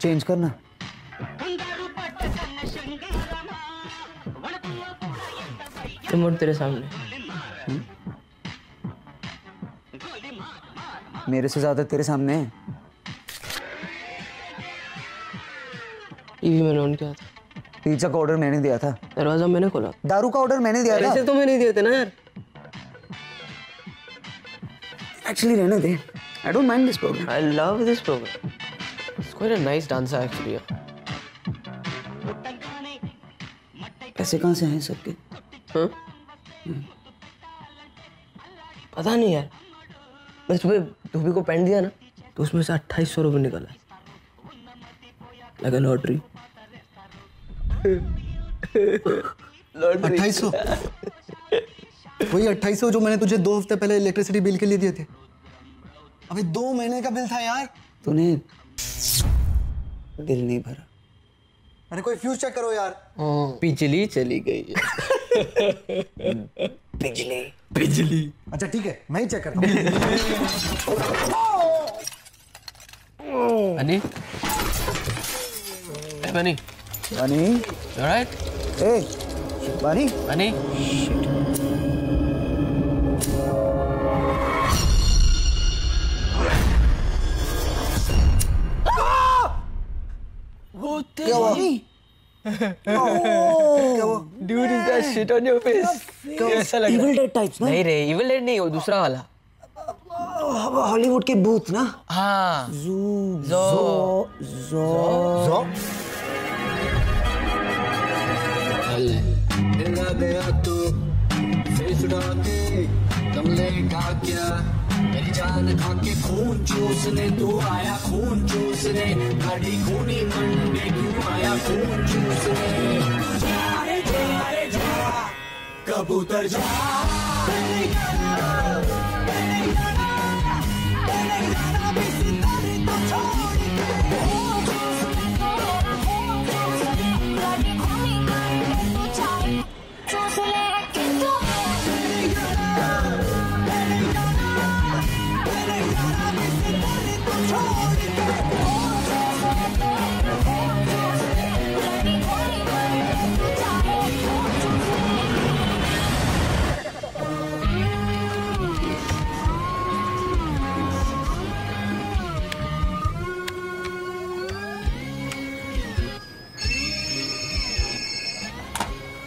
Change करना। Remote तेरे सामने। मेरे से ज्यादा तेरे सामने है। टीवी मैंने ऑन किया था। पिज्जा का ऑर्डर मैंने दिया था। दरवाजा मैंने खोला। दारू का ऑर्डर मैंने दिया था। पैसे तो मैंने दिए थे ना यार। एक्चुअली रहने दे। I don't mind this program. I love this program. It's quite a nice dancer actually. पैसे कहाँ से हैं सबके? हाँ? पता नहीं यार। मैं सुबह धोबी को पेंट दिया ना, तो उसमें से 2800 रुपये निकला। लगा लॉटरी। 2800? वही 2800 जो मैंने तुझे 2 हफ्ते पहले इलेक्ट्रिसिटी बिल के लिए दिए थे। अबे 2 महीने का बिल था यार। तूने दिल नहीं भरा। अरे कोई फ्यूज चेक करो यार। बिजली चली गई है। बिजली। अच्छा ठीक है, मैं ही चेक करता हूँ। बनी? बनी? बनी? You alright? Hey, बनी? बनी? क्या हुआ? Dude, is that shit on your face? कैसा लग रहा है? Evil Dead types ना? नहीं रे, Evil Dead नहीं, वो दूसरा वाला। हॉलीवुड के भूत ना? हाँ। ज़ो। मिला गया तू फेस उड़ा के कमले का क्या मेरी जान खा के खून चूसने तू आया खून चूसने गाड़ी खूनी मंडे क्यों आया खून चूसने जा रे जा कबूतर जा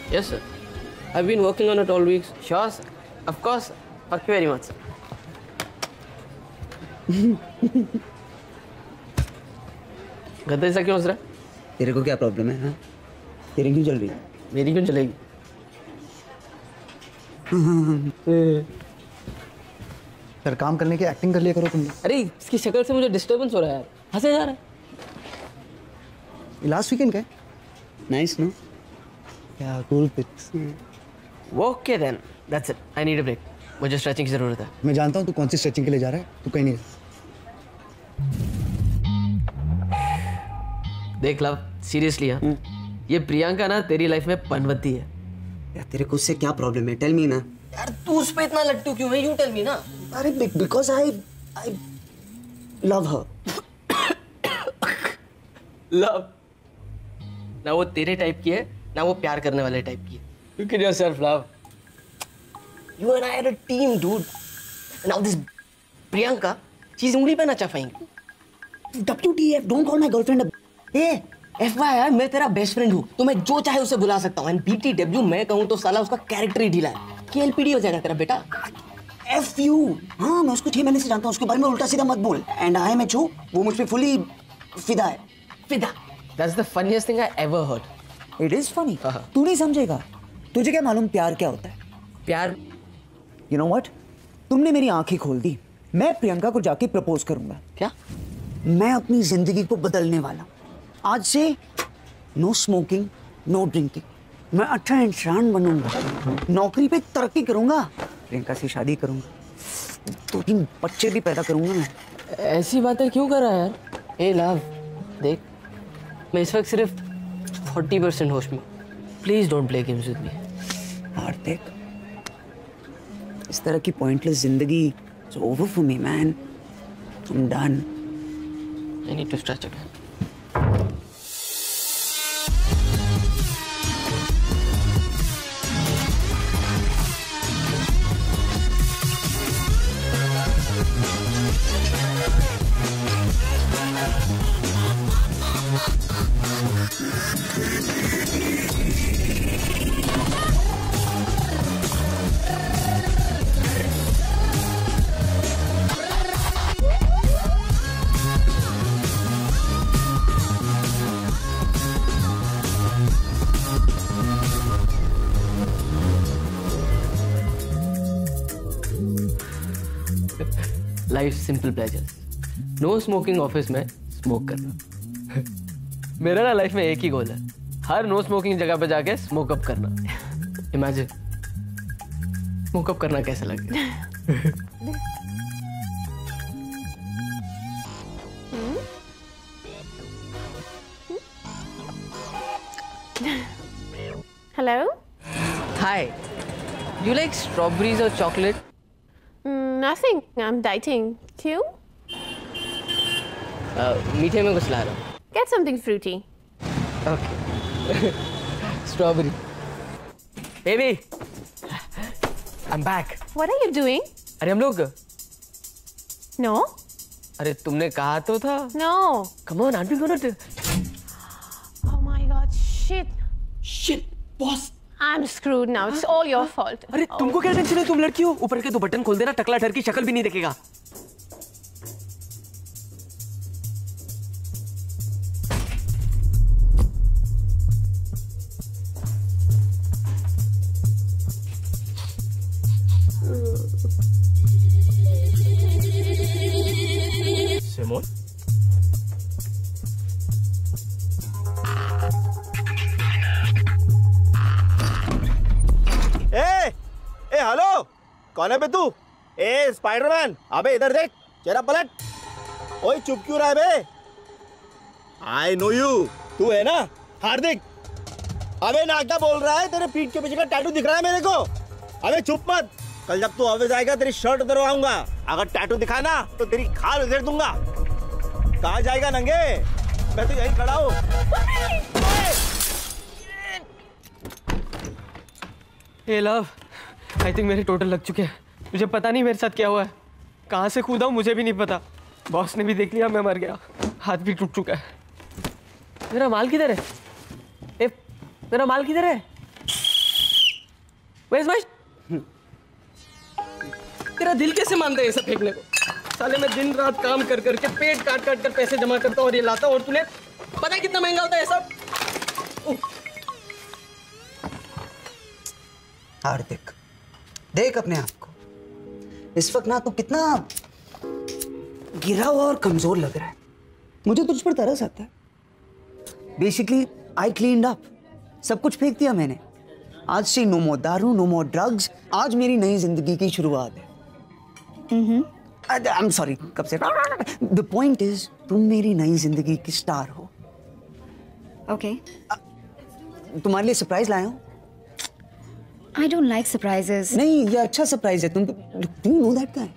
Yes, sir. I've been working on it all week. Sure, sir. Of course. Thank you very much, sir. गद्दे ऐसा क्यों हंस रहा है? तेरे को क्या प्रॉब्लम है? हाँ? तेरी क्यों चल रही है? मेरी क्यों चलेगी? सर काम करने की एक्टिंग कर लिया करो तुम। अरे इसकी शक्ल से मुझे डिस्टर्बेंस हो रहा है यार। हंसे जा रहा है। लास्ट वीकेंड का है? Nice no? क्या cool pics. Okay then. That's it. I need a break. मुझे स्ट्रेचिंग की जरूरत है। मैं जानता हूँ तू कौन सी स्ट्रेचिंग के लिए जा रहा है। तू कहीं नहीं। देख लव, सीरियसली हाँ, ये प्रियंका ना तेरी लाइफ में पनवती है। यार तेरे को उससे क्या प्रॉब्लम है? टेल मी ना। यार तू उस पे इतना लट्टू क्यों है? यू टेल मी ना। अरे because I love her. Love ना वो तेरे टाइप की है ना वो प्यार करने वाले टाइप की है। Look at yourself, love. You and I are a team, dude. Now this Priyanka, she's उंगली पे ना चफाएंगी। WTF? Don't call my girlfriend a... A, FYI, मैं तेरा बेस्ट फ्रेंड हूँ, तो मैं जो चाहे उसे बुला सकता हूँ। And BTW मैं कहूँ तो साला उसका कैरेक्टर ही ढीला है। KLPD हो जाएगा तेरा बेटा। F you. हाँ मैं उसको 6 महीने से जानता हूँ। उसके बारे में उल्टा सीधा मत बोल। And I am HO, वो मुझ पे fully फिदा है। फिदा। That's the funniest thing I ever heard. It is funny. तू नहीं समझेगा। तुझे क्या मालूम प्यार क्या होता है? प्यार You know what? तुमने मेरी आंखें खोल दी। मैं प्रियंका को जाके प्रपोज करूंगा। क्या? मैं अपनी जिंदगी को बदलने वाला हूँ। आज से नो स्मोकिंग, नो ड्रिंकिंग। मैं अच्छा इंसान बनूंगा। नौकरी पे तरक्की करूंगा। प्रियंका से शादी करूंगा। 2-3 बच्चे भी पैदा करूंगा मैं। ऐसी बातें क्यों कर रहा है यार? ए लव, देख मैं इस वक्त सिर्फ 40% होश में। Please don't play games with me. Hardik, इस तरह की पॉइंटलेस जिंदगी it's over for me man. I'm done. I need to stretch again. Life simple pleasures, no smoking office में स्मोक करना। मेरा ना लाइफ में एक ही गोल है, हर नो स्मोकिंग जगह पे जाके स्मोक अप करना। इमेजिन स्मोक अप करना कैसा लगेगा। Hello? Hi, do you like strawberries or chocolate? Nothing. I'm dieting. You? मीठे में कुछ ला रहा हूँ। Get something fruity. Okay. Strawberry. Baby, I'm back. What are you doing? अरे हम लोग, No? अरे तुमने कहा तो था। No. Come on, aren't we gonna? Oh my God. Shit. Shit, boss. I'm screwed now. It's all your fault. अरे तुमको क्या टेंशन है, तुम लड़की हो। ऊपर के तो बटन खोल देना, टकला डर की शक्ल भी नहीं देखेगा। सिमोन, ए हेलो, कौन है बे तू? ए स्पाइडरमैन, अबे इधर देख, चेहरा पलट। ओए चुप क्यों रहा है बे? आई नो यू, तू है ना हार्दिक? अबे नागा बोल रहा है, तेरे पीठ के पीछे का टैटू दिख रहा है मेरे को। अबे चुप मत, कल जब तू ऑफिस आएगा तेरी शर्ट उतरवाऊंगा। अगर टैटू दिखा ना तो तेरी खाल उधेड़ दूंगा। कहाँ जाएगा नंगे? मैं तो यहीं खड़ा हूँ। हे लव, आई थिंक मेरे टोटल लग चुके हैं। मुझे पता नहीं मेरे साथ क्या हुआ है, कहाँ से कूदा हूँ मुझे भी नहीं पता। बॉस ने भी देख लिया, मैं मर गया, हाथ भी टूट चुका है। मेरा माल किधर है? ए, मेरा माल किधर है? Where is my... तेरा दिल कैसे मानता है ये सब फेंकने को? साले मैं दिन रात काम कर करके पेट काट काट कर पैसे जमा करता हूँ और ये लाता हूँ, और तूने पता है कितना महंगा होता है ये सब? हार्दिक, देख अपने आप को, इस वक्त ना तू कितना गिरा हुआ और कमजोर लग रहा है। मुझे तुझ पर तरस आता है। बेसिकली आई क्लीन्ड अप, सब कुछ फेंक दिया मैंने। आज से नो मोर दारू, नो मोर ड्रग्स। आज मेरी नई जिंदगी की शुरुआत है। आई एम सॉरी, कब से? द पॉइंट इज, तुम मेरी नई जिंदगी की स्टार हो। Okay. तुम्हारे लिए सरप्राइज लाया हूँ। I don't like surprises. नहीं, ये अच्छा सरप्राइज है। तुम do you know that guy?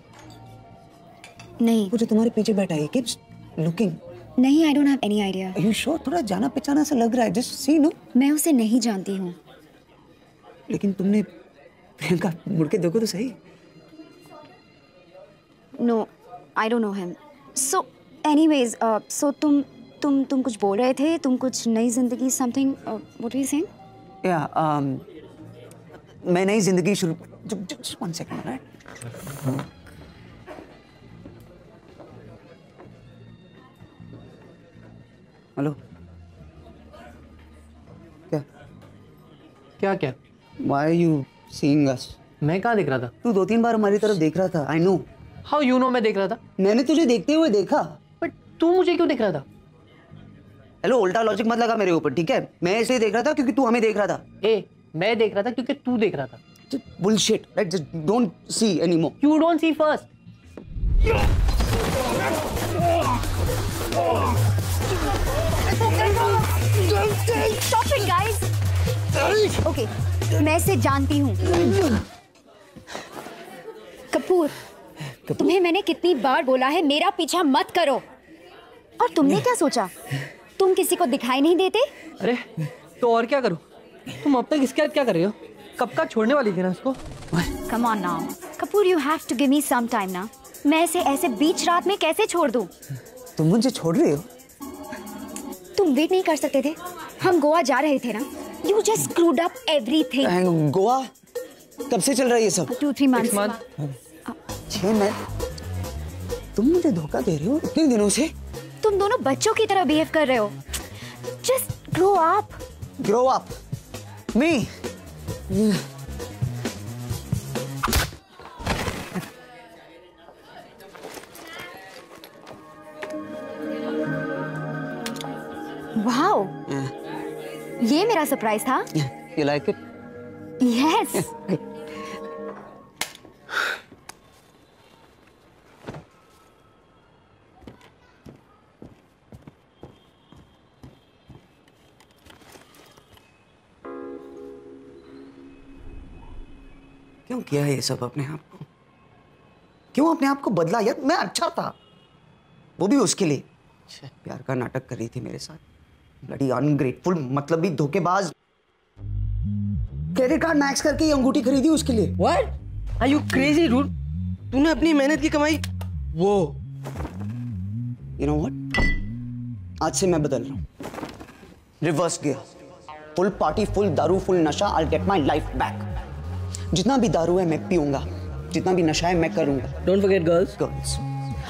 नहीं, वो जो तुम्हारे पीछे बैठा है, कीप्स लुकिंग। नहीं, I don't have any idea. Are you sure? थोड़ा जाना पहचाना सा लग रहा है। Just see, no? मैं उसे नहीं जानती हूँ। लेकिन तुमने प्रियंका मुड़ के देखो तो सही। No, I don't know him. So, anyways, so तुम कुछ बोल रहे थे, तुम कुछ नई जिंदगी something. What were you saying? Yeah, मैं नई जिंदगी शुरू। Just 1 second, right? हेलो, क्या क्या क्या? Why are you seeing us? मैं कहाँ देख रहा था? तू 2-3 बार हमारी तरफ देख रहा था। I know. How you know मैं देख रहा था? मैंने तुझे देखते हुए देखा। बट तू मुझे क्यों देख रहा था? हेलो, उल्टा लॉजिक मत लगा मेरे ऊपर, ठीक है? मैं इसलिए देख रहा था क्योंकि तू हमें देख रहा था। ए, मैं देख रहा था क्योंकि तू देख रहा था। Bullshit, right? Just don't see anymore. You don't see first. Stop it, guys. Okay, मैं इसे जानती हूँ। कपूर, तुम्हें मैंने कितनी बार बोला है मेरा पीछा मत करो। और तुमने क्या सोचा? तुम किसी को दिखाई नहीं देते? अरे तो और क्या करूं? तुम अब तक इसके साथ क्या कर रहे हो? कब का छोड़ने वाली थी ना उसको? Come on now, Kapoor, you have to give me some time ना. मैं ऐसे बीच रात में कैसे छोड़ दूं? तुम मुझे छोड़ रही हो? तुम वेट नहीं कर सकते थे? हम गोवा जा रहे थे ना. You just screwed up everything. Goa कब से चल रहा है ये सब? 2-3 months. 6 महीने? तुम मुझे धोखा दे रहे हो इतने दिनों से? तुम दोनों बच्चों की तरह बिहेव कर रहे हो. Just grow up. Grow up. Me. Wow. ये मेरा सरप्राइज था. You like it? Yes. क्यों किया ये सब अपने आप को? क्यों अपने आप को बदला यार? मैं अच्छा था, वो भी उसके लिए. प्यार का नाटक कर रही थी मेरे साथ. ब्लडी अनग्रेटफुल, मतलब भी धोखेबाज. क्रेडिट कार्ड मैक्स करके ये अंगूठी खरीदी उसके लिए. What? Are you crazy, dude? तूने अपनी मेहनत की कमाई वो. You know what? आज से मैं बदल रहा हूँ. Reverse gear. Full party, full दारू, फुल नशा. I'll get my life back. जितना भी दारू है मैं पीऊंगा, जितना भी नशा है मैं करूंगा. Don't forget girls. गर्ल्स.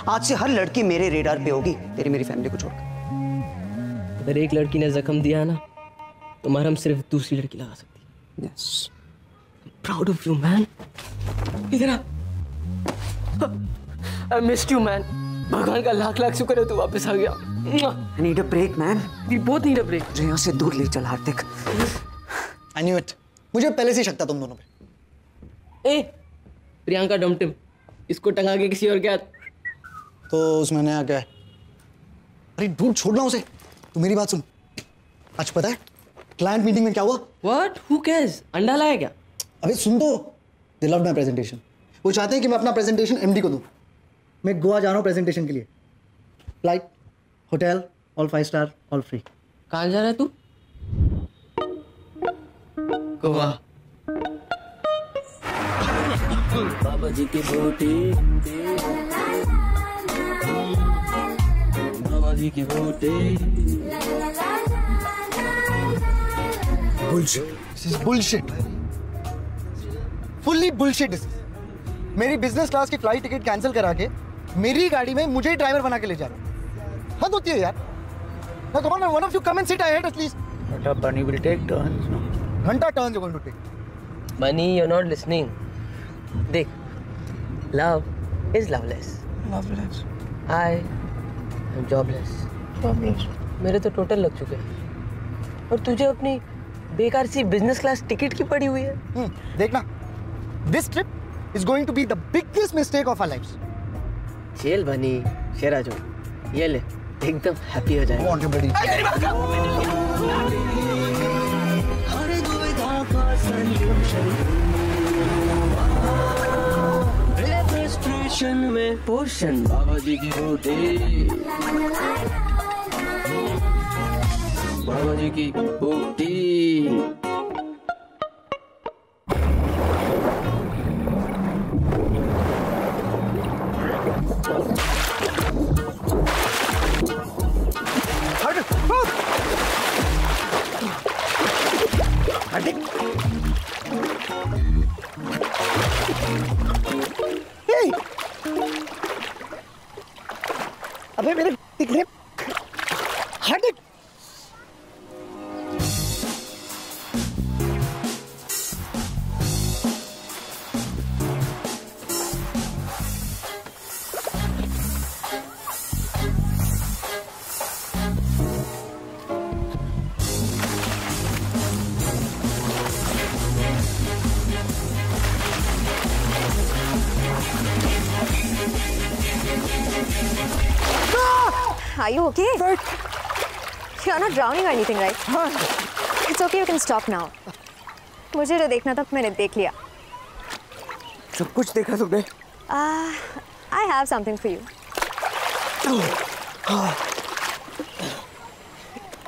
आज से हर लड़की मेरे रेडार पे होगी, तेरी मेरी फैमिली को छोड़कर. अगर एक लड़की ने जख्म दिया ना तो मरहम सिर्फ दूसरी लड़की लगा सकती है. Yes. Proud of you, man. इधर आ. I missed you, man. भगवान का लाख लाख शुक्र है तू वापस आ गया. I need a break, man. We both need a break. मुझे यहाँ से दूर ले चल हार्दिक. I knew it. मुझे पहले से ही शक था तुम दोनों पे. ए, प्रियंका डमटिम, इसको टंगा के किसी और के हाथ. तो उसमें नया क्या है? अरे डूड, छोड़ना उसे. तू मेरी बात सुन. आज पता है क्लाइंट मीटिंग में क्या हुआ? What? Who cares? अंडा लाया क्या? अबे सुन तो. They loved my presentation. वो चाहते हैं कि मैं अपना प्रेजेंटेशन एमडी को दूं. मैं गोवा जा रहा हूँ प्रेजेंटेशन के लिए. Flight, hotel, all 5 star, all free. कहाँ जा रहा है तू? गोवा. बाबा जी की बूटी, बाबा जी की बूटी. Bullshit. This is bullshit. Fully bullshit. This is. मेरी बिजनेस क्लास की फ्लाइट टिकट कैंसिल करा के मेरी गाड़ी में मुझे ही ड्राइवर बना के ले जा रहा है. हद होती है यार. Now come on, one of you come and sit ahead at least. But Bunny will take turns, no? घंटा turns you're going to take. Bunny, you're not listening. देख, love is loveless. Loveless. I am jobless. Loveless. मेरे तो total लग चुके हैं और तुझे अपनी बेकार सी बिजनेस क्लास टिकट की पड़ी हुई है. देखना. This trip is going to be the biggest mistake of our lives. चल बनी शेरा जो ये ले एकदम हैप्पी हो जाएगा. Want you buddy. फ्रस्ट्रेशन में पोषण बाबा जी की बूटी, बाबा जी की बूटी. अबे मेरे दिख रहे. हार्दिक. Are you okay? You're not drowning or anything, right? It's okay, you can stop now. मुझे जो देखना था मैंने देख लिया. सब कुछ देखा तुमने? I have something for you.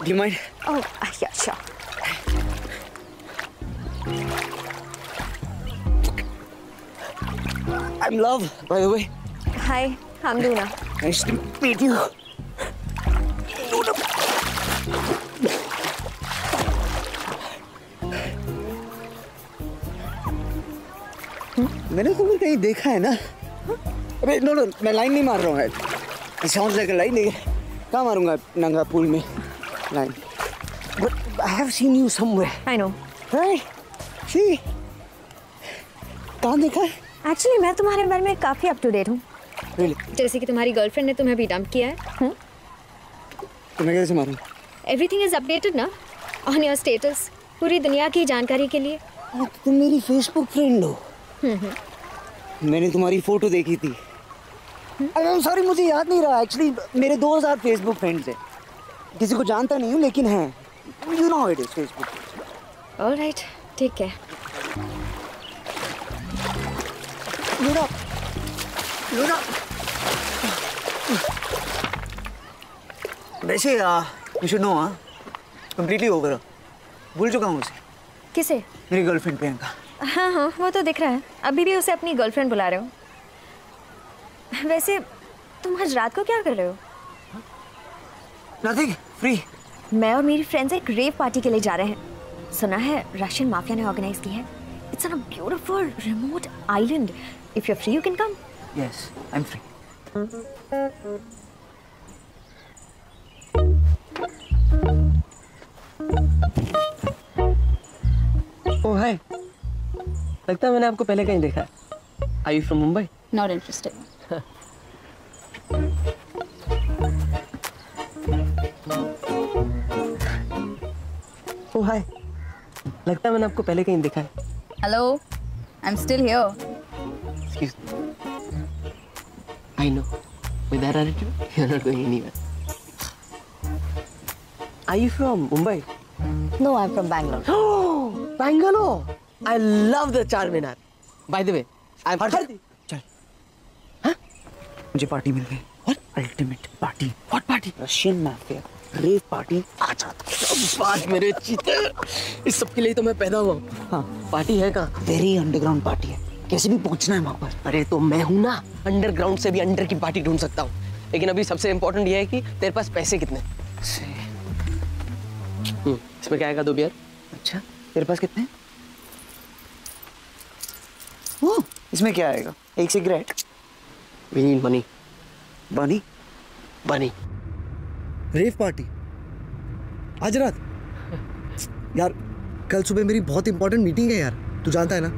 Do you mind? Oh, yeah, sure. I'm Love, by the way. Hi, I'm Luna. Nice to meet you. Luna. मैंने तुम्हें कहीं देखा है ना? अबे नो, मैं लाइन नहीं मार रहा हूँ. It sounds like a line. कहाँ मारूँगा नंगा पूल में line? But I have seen you somewhere. I know. Right? See? कहाँ देखा है? Actually, मैं तुम्हारे बारे में काफी अप टू डेट हूँ. Really? जैसे कि तुम्हारी गर्लफ्रेंड ने तुम्हें भी डंप किया है. तुम्हें कैसे मारूँ? Everything is updated ना? On your status. पूरी दुनिया की जानकारी के लिए. तुम मेरी फेसबुक फ्रेंड हो. मैंने तुम्हारी फोटो देखी थी. सॉरी मुझे याद नहीं रहा. एक्चुअली मेरे 2000 फेसबुक फ्रेंड्स हैं. किसी को जानता नहीं हूँ लेकिन हैं. You know how it is Facebook. All right, ठीक है. Luna, Luna. वैसे you should know completely over. भूल चुका हूँ उसे. किसे? मेरी गर्लफ्रेंड प्रियंका. हाँ, वो तो दिख रहा है. अभी भी उसे अपनी गर्लफ्रेंड बुला रहे हो. वैसे तुम आज रात को क्या कर रहे हो? Nothing, free. मैं और मेरी फ्रेंड्स एक रेव पार्टी के लिए जा रहे हैं. सुना है रशियन माफिया ने ऑर्गेनाइज की है. It's on a beautiful remote island. If you are free you can come. Yes, I'm free. Oh hi, लगता है मैंने आपको पहले कहीं देखा है. Are you from Mumbai? Not interested. Oh hi, लगता है मैंने आपको पहले कहीं देखा है. Hello, I'm still here. Excuse me. I know. With that attitude, you're not going anywhere. Are you from Mumbai? No, I'm from Bangalore. Oh, Bangalore! I love the Charminar. By the way, I'm Hardi. चल. हाँ? मुझे party मिल गई. What? Ultimate party. What party? Russian mafia. Rave party. आ जाता. बात मेरे चीते. इस सब के लिए तो मैं पैदा हुआ. हाँ. पार्टी है कहाँ? Very underground पार्टी है. कैसे भी पहुंचना है वहाँ पर. अरे तो मैं हूँ ना. अंडरग्राउंड से भी अंडर की पार्टी ढूंढ सकता हूँ. लेकिन अभी सबसे इम्पोर्टेंट ये है कि तेरे पास पैसे कितने. इसमें क्या आएगा 2 बियर. अच्छा. तेरे पास कितने? ओह, इसमें क्या आएगा? 1 सिगरेट. We need money. बनी. Money. रेव पार्टी आज रात. यार कल सुबह मेरी बहुत इंपॉर्टेंट मीटिंग है यार. तू जानता है ना.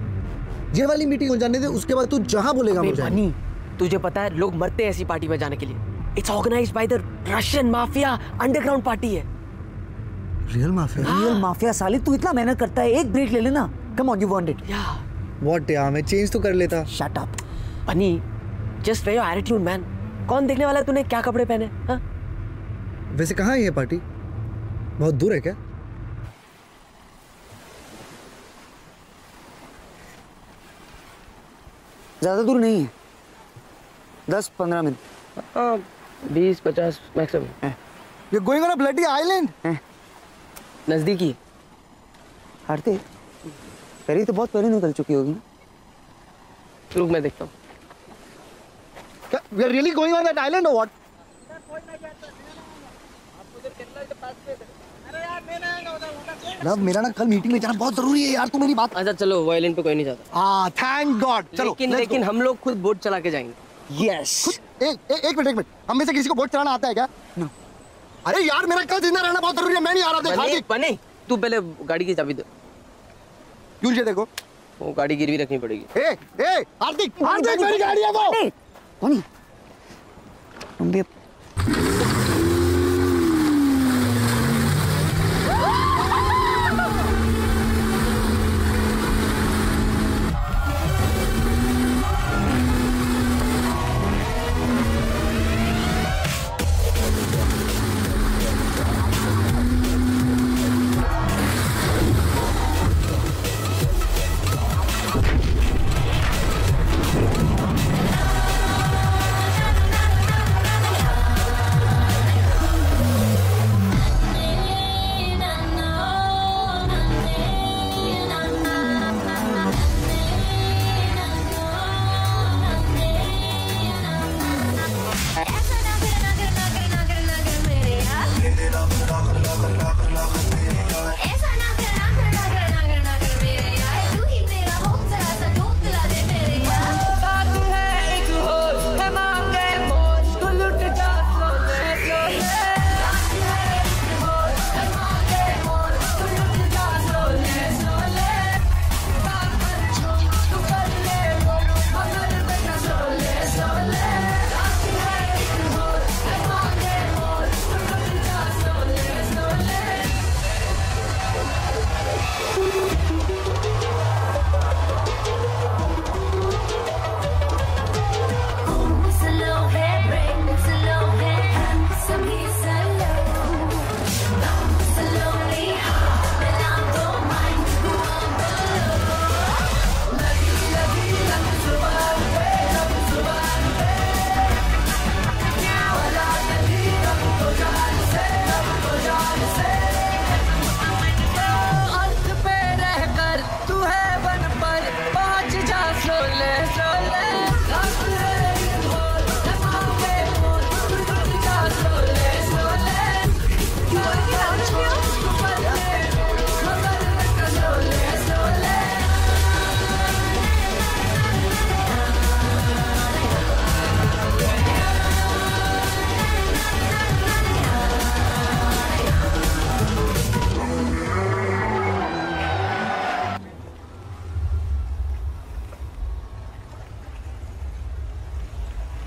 ये वाली मीटिंग हो जाने दे, उसके बाद तू जहां बोलेगा मुझे. बनी, तुझे पता है लोग मरते हैं ऐसी पार्टी में जाने के लिए. It's organised by the Russian mafia. Underground party है. Real mafia. रियल माफिया साले. तू इतना मेहनत करता है, एक ब्रेक ले लेना. Come on, you want it. या व्हाट यार, मैं चेंज तो कर लेता. Shut up. Bunny, just wear your attitude man. कौन देखने वाला है तूने क्या कपड़े पहने. हाँ. वैसे कहाँ है ये पार्टी? बहुत दूर है क्या? ज्यादा दूर नहीं है. 10-15 minute. 20-50 maximum. You're going on a bloody island. नजदीकी है. हारते पहले तो बहुत पहले निकल चुकी होगी ना. रुक मैं देखता हूँ. We are really going on that island or what? Love, मेरा ना कल मीटिंग में जाना बहुत जरूरी है यार. तू मेरी बात. अच्छा चलो, वो आइलैंड पे कोई नहीं जाता. हाँ, थैंक गॉड. चलो. लेकिन हम लोग खुद बोट चला के जाएंगे. यस. एक मिनट. हम में से किसी को बोट चलाना आता है क्या? नो. अरे यार, मेरा कल जिंदा रहना बहुत जरूरी है. मैं नहीं आ रहा. देख हार्दिक. बने, तू पहले गाड़ी की चाबी दे. क्यों ये देखो. वो गाड़ी गिरवी रखनी पड़ेगी. हार्दिक, मेरी गाड़ी है वो. कौन? तुम भी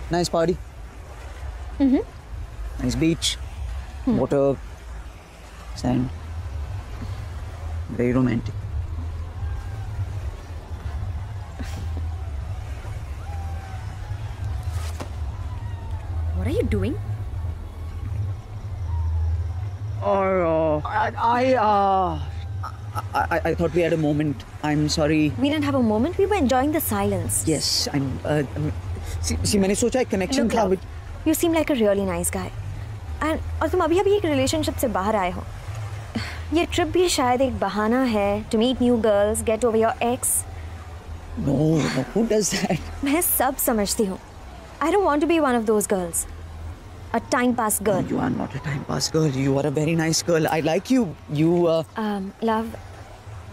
Nice party. Nice beach, water, sand. Very romantic. What are you doing? I thought we had a moment. I'm sorry. We didn't have a moment. We were enjoying the silence. Yes, see, मैंने सोचा एक connection Look, था. love, you seem like a really nice guy. And और तुम अभी एक relationship से बाहर आए हो. ये trip भी शायद एक बहाना है to meet new girls, get over your ex. No, who does that? मैं सब समझती हूँ. I don't want to be one of those girls. A time pass girl. You are not a time pass girl. You are a very nice girl. I like you. You. Love,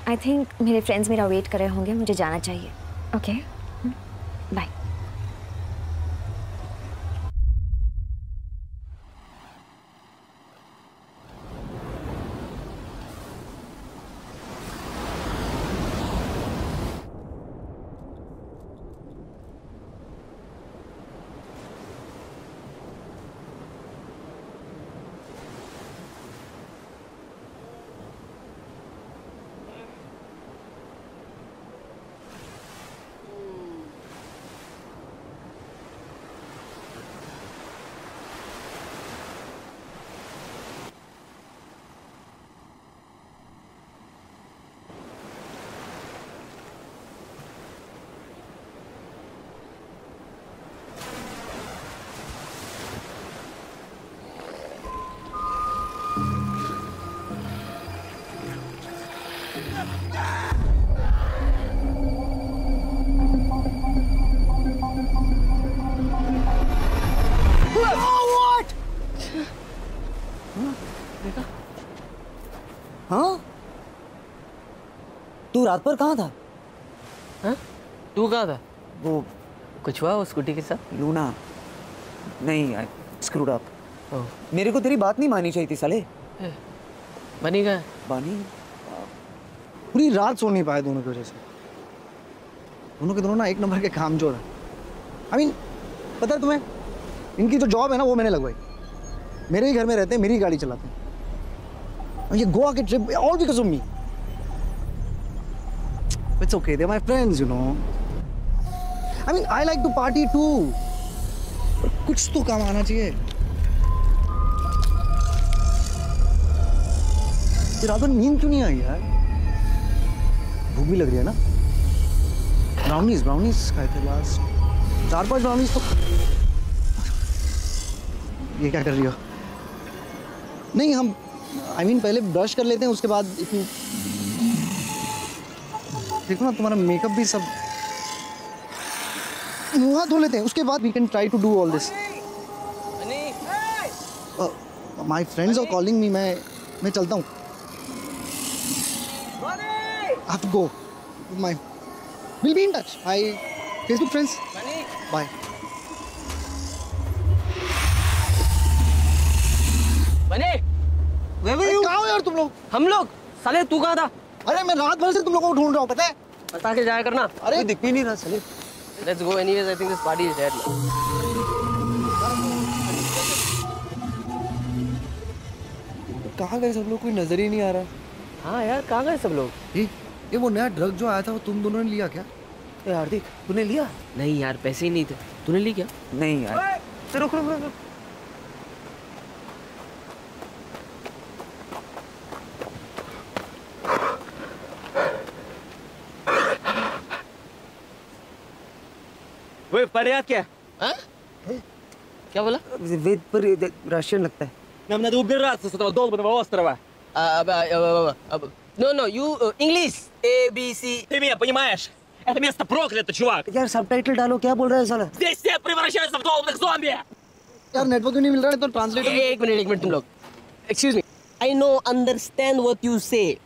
I think मेरे friends मेरा wait कर रहे होंगे. मुझे जाना चाहिए. Okay? Bye. हाँ? तू रात पर कहाँ था? हाँ? तू कहाँ था? वो कुछ हुआ वो स्कूटी के साथ? लूना नहीं, आई स्क्रूड अप. मेरे को तेरी बात नहीं माननी चाहिए थी साले. बनी का बानी पूरी रात सो नहीं पाए दोनों की वजह से. दोनों के दोनों ना एक नंबर के काम जोड़ है. I mean, पता है तुम्हें इनकी जो जॉब है ना वो मैंने लगवाई. मेरे ही घर में रहते हैं, मेरी गाड़ी चलाते हैं. और ये गोवा की trip all because of me. It's okay, they're my friends, you know. I mean, I like to party too. पर कुछ तो काम आना चाहिए. रात में नींद क्यों नहीं आई यार? भूख भी लग रही है ना? ब्राउनीज खाए थे लास्ट. 4-5 ब्राउनीज तो. ये क्या कर रही हो? नहीं हम पहले ब्रश कर लेते हैं उसके बाद इतनी. देखो ना तुम्हारा मेकअप भी सब. मुँह हाथ धो लेते हैं उसके बाद we can try to do all this. My friends are calling me. मैं चलता हूँ. I have to go. We'll be in touch. Hi, Facebook friends. Bye. बने कहाँ हो यार तुम लोग? हम लोग साले तू कहाँ था? अरे मैं रात भर से तुम लोगों को ढूंढ रहा हूँ पता है? बता के जाया करना. अरे दिख ही नहीं रहा साले. Let's go anyways. I think this party is dead now. कहाँ गए सब लोग? कोई नजर ही नहीं आ रहा. हाँ यार कहाँ गए सब लोग? ये वो नया ड्रग जो आया था वो तुम दोनों ने लिया क्या? हार्दिक तूने लिया? नहीं यार पैसे ही नहीं थे. तूने ली क्या? नहीं यार. रुक. वे फरियाद क्या? हाँ? क्या बोला? वेद पर रशियन लगता है. Нам надо убираться с этого долбанного острова. No, you English A B C. Ты меня понимаешь? Это место проклято, чувак. यार सबटाइटल डालो. क्या बोल रहा है साला? Здесь все превращаются в долбанных зомби. यार नेटवर्क नहीं मिल रहा है तो ट्रांसलेटर. एक मिनट तुम लोग. Excuse me. I know understand what you say.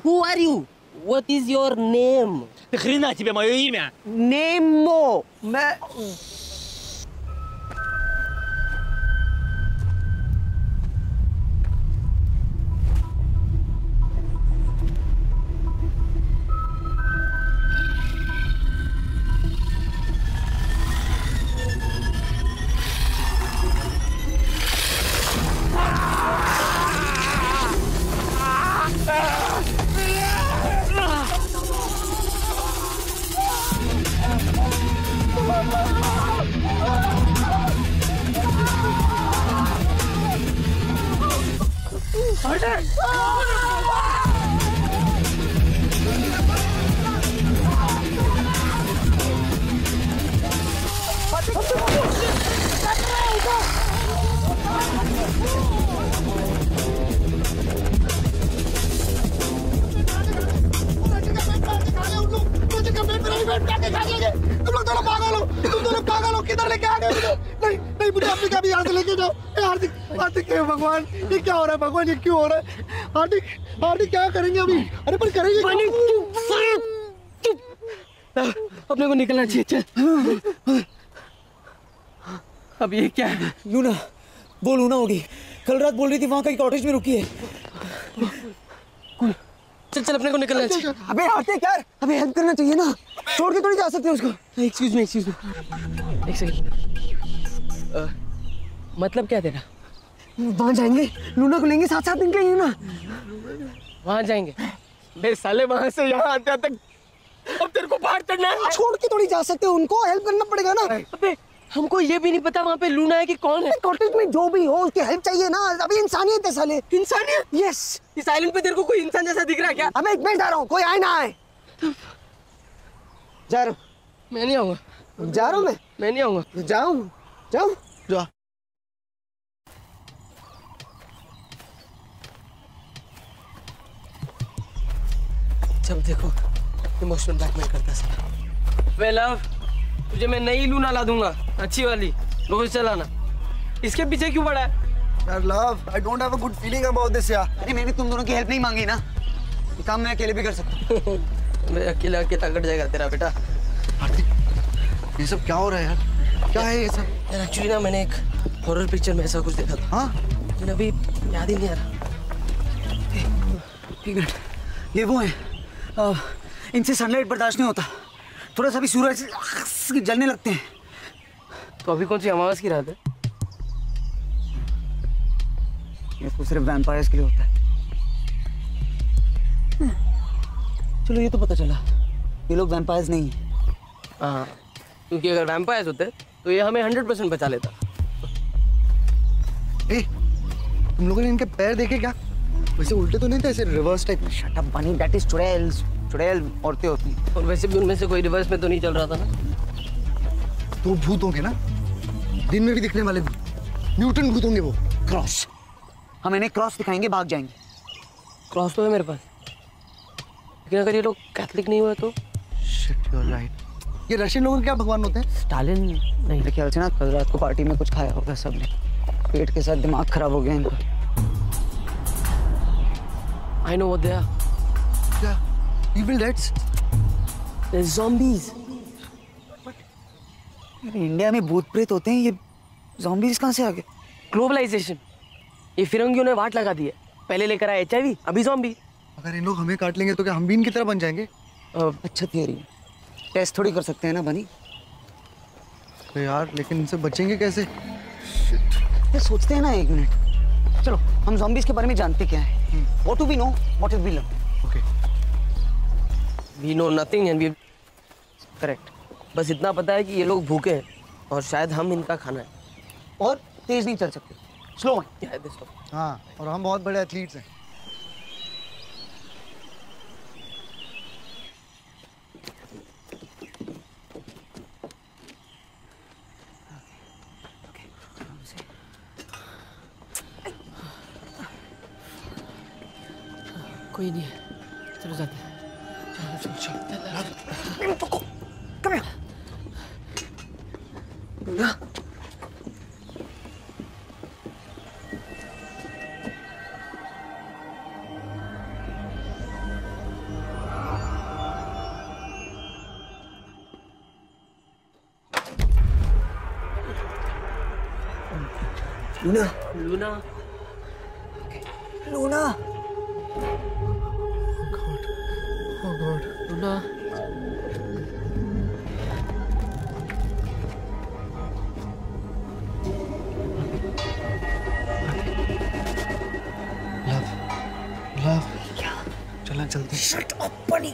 Who are you? What is your name? Ты хрена тебе мое имя? Nemo. मैं तुम लोग दोनों पागल हो, किधर लेके आ गए मुझे? नहीं नहीं, मुझे अपनी कभी यहाँ से लेके जाओ। हार्दिक, हार्दिक हे भगवान, ये क्या हो रहा है भगवान, ये क्यों हो रहा है? हार्दिक, हार्दिक क्या करेंगे अभी? अरे पर करेंगे क्या? अपने को निकलना चाहिए, चल। अब ये क्या है? लूना, वो लूना होगी। कल रात बोल रही थी वहां कहीं कॉटेज में रुकी है। चल चल, अपने को निकलना चाहिए। अबे हार्दिक यार, अबे हेल्प करना चाहिए ना, छोड़ के थोड़ी जा सकते उसको। एक्सक्यूज मी, एक सेकंड। मतलब क्या तेरा? वहां जाएंगे, लूना को लेंगे, साथ साथ निकलेंगे ना। वहां जाएंगे? बे साले, वहां से यहाँ आते तक अब तेरे को बाहर चढ़ना है। छोड़ के थोड़ी जा सकते, उनको हेल्प करना पड़ेगा ना। अबे हमको ये भी नहीं पता वहाँ पे लूना है कि कौन है। कॉटेज में जो भी हो उसकी हेल्प चाहिए ना। अभी इंसानियत है साले। इंसानियत? यस। इस आइलैंड पे तेरे को कोई इंसान जैसा दिख रहा है क्या? अबे एक मिनट, आ रहा हूँ, कोई आए ना आए। जा रहा हूँ। मैं नहीं आऊंगा। जा रहा हूँ मैं नहीं आऊंगा। जाओ जाओ जा। जब देखो इमोशनल ब्लैकमेल करता है साला। वे लव, तुझे मैं नई लूना ला दूंगा, अच्छी वाली, रोज चलाना। इसके पीछे क्यों पड़ा है? यार love, I don't have a good feeling about this यार। अरे मैंने तुम दोनों की हेल्प नहीं मांगी ना, ये काम मैं अकेले भी कर सकता हूँ। मैं अकेला कट जाएगा तेरा बेटा। हार्दिक, ये सब क्या हो रहा है यार? क्या है ये सब? यार एक्चुअली ना, मैंने एक हॉरर पिक्चर में ऐसा कुछ देखा था। हाँ? लेकिन अभी याद ही नहीं आ रहा। एक मिनट, ये वो है, इनसे सनलाइट बर्दाश्त नहीं होता, थोड़ा सा भी सूरज जलने लगते हैं। तो अभी कौन सी अमावस की रात है? ये तो सिर्फ वैम्पायर्स के लिए होता है। चलो ये तो पता चला, ये लोग वैम्पायर्स नहीं हैं। हाँ, क्योंकि अगर वैम्पायर्स होते तो ये हमें 100% बचा लेता। ए, तुम लोगों ने इनके पैर देखे क्या? वैसे उल्टे तो नहीं थे, ऐसे रिवर्स टाइप में। शट अप बनी, दैट इज चुड़ैल्स। चुड़ैल औरतें होती हैं। और वैसे भी उनमें से कोई रिवर्स में तो नहीं चल रहा था ना। तो भूत होंगे ना, दिन में भी दिखने वाले न्यूटन भूत होंगे वो। क्रॉस, हम इन्हें क्रॉस दिखाएंगे, भाग जाएंगे। क्रॉस तो है मेरे पास, लेकिन अगर ये लोग कैथलिक नहीं हुए तो? Shit, you're right. ये रशियन लोगों के क्या भगवान होते हैं? स्टालिन नहीं। मेरे ख्याल से ना कल रात को पार्टी में कुछ खाया होगा सबने, पेट के साथ दिमाग खराब हो गया इनका। I know what they are. क्या? Evil Deads? They're zombies. India में भूत प्रेत होते हैं, ये ज़ॉम्बीज़ कहाँ से आ गए? ग्लोबलाइजेशन, ये फिरंगियों ने वाट लगा दी है। पहले लेकर आए HIV, अभी ज़ॉम्बी। अगर इन लोग हमें काट लेंगे तो क्या हम भी इनकी तरह बन जाएंगे? अच्छा थियरी है, टेस्ट थोड़ी कर सकते हैं ना बनी। तो यार लेकिन इनसे बचेंगे कैसे? ये सोचते हैं ना, एक मिनट, चलो हम ज़ॉम्बीज़ के बारे में जानते क्या है। What do we know? What have we learned? Okay. We know nothing and we correct. बस इतना पता है कि ये लोग भूखे हैं और शायद हम इनका खाना है। और तेज नहीं चल सकते, स्लो है। Yeah, this stuff. हाँ, और हम बहुत बड़े एथलीट्स हैं। कोई नहीं है, चलो जाते हैं। चलो चलो चलो। Come here. Luna. Luna, Luna. Oh God. Luna. Love. Love. चलना जल्दी। Shut up, bunny.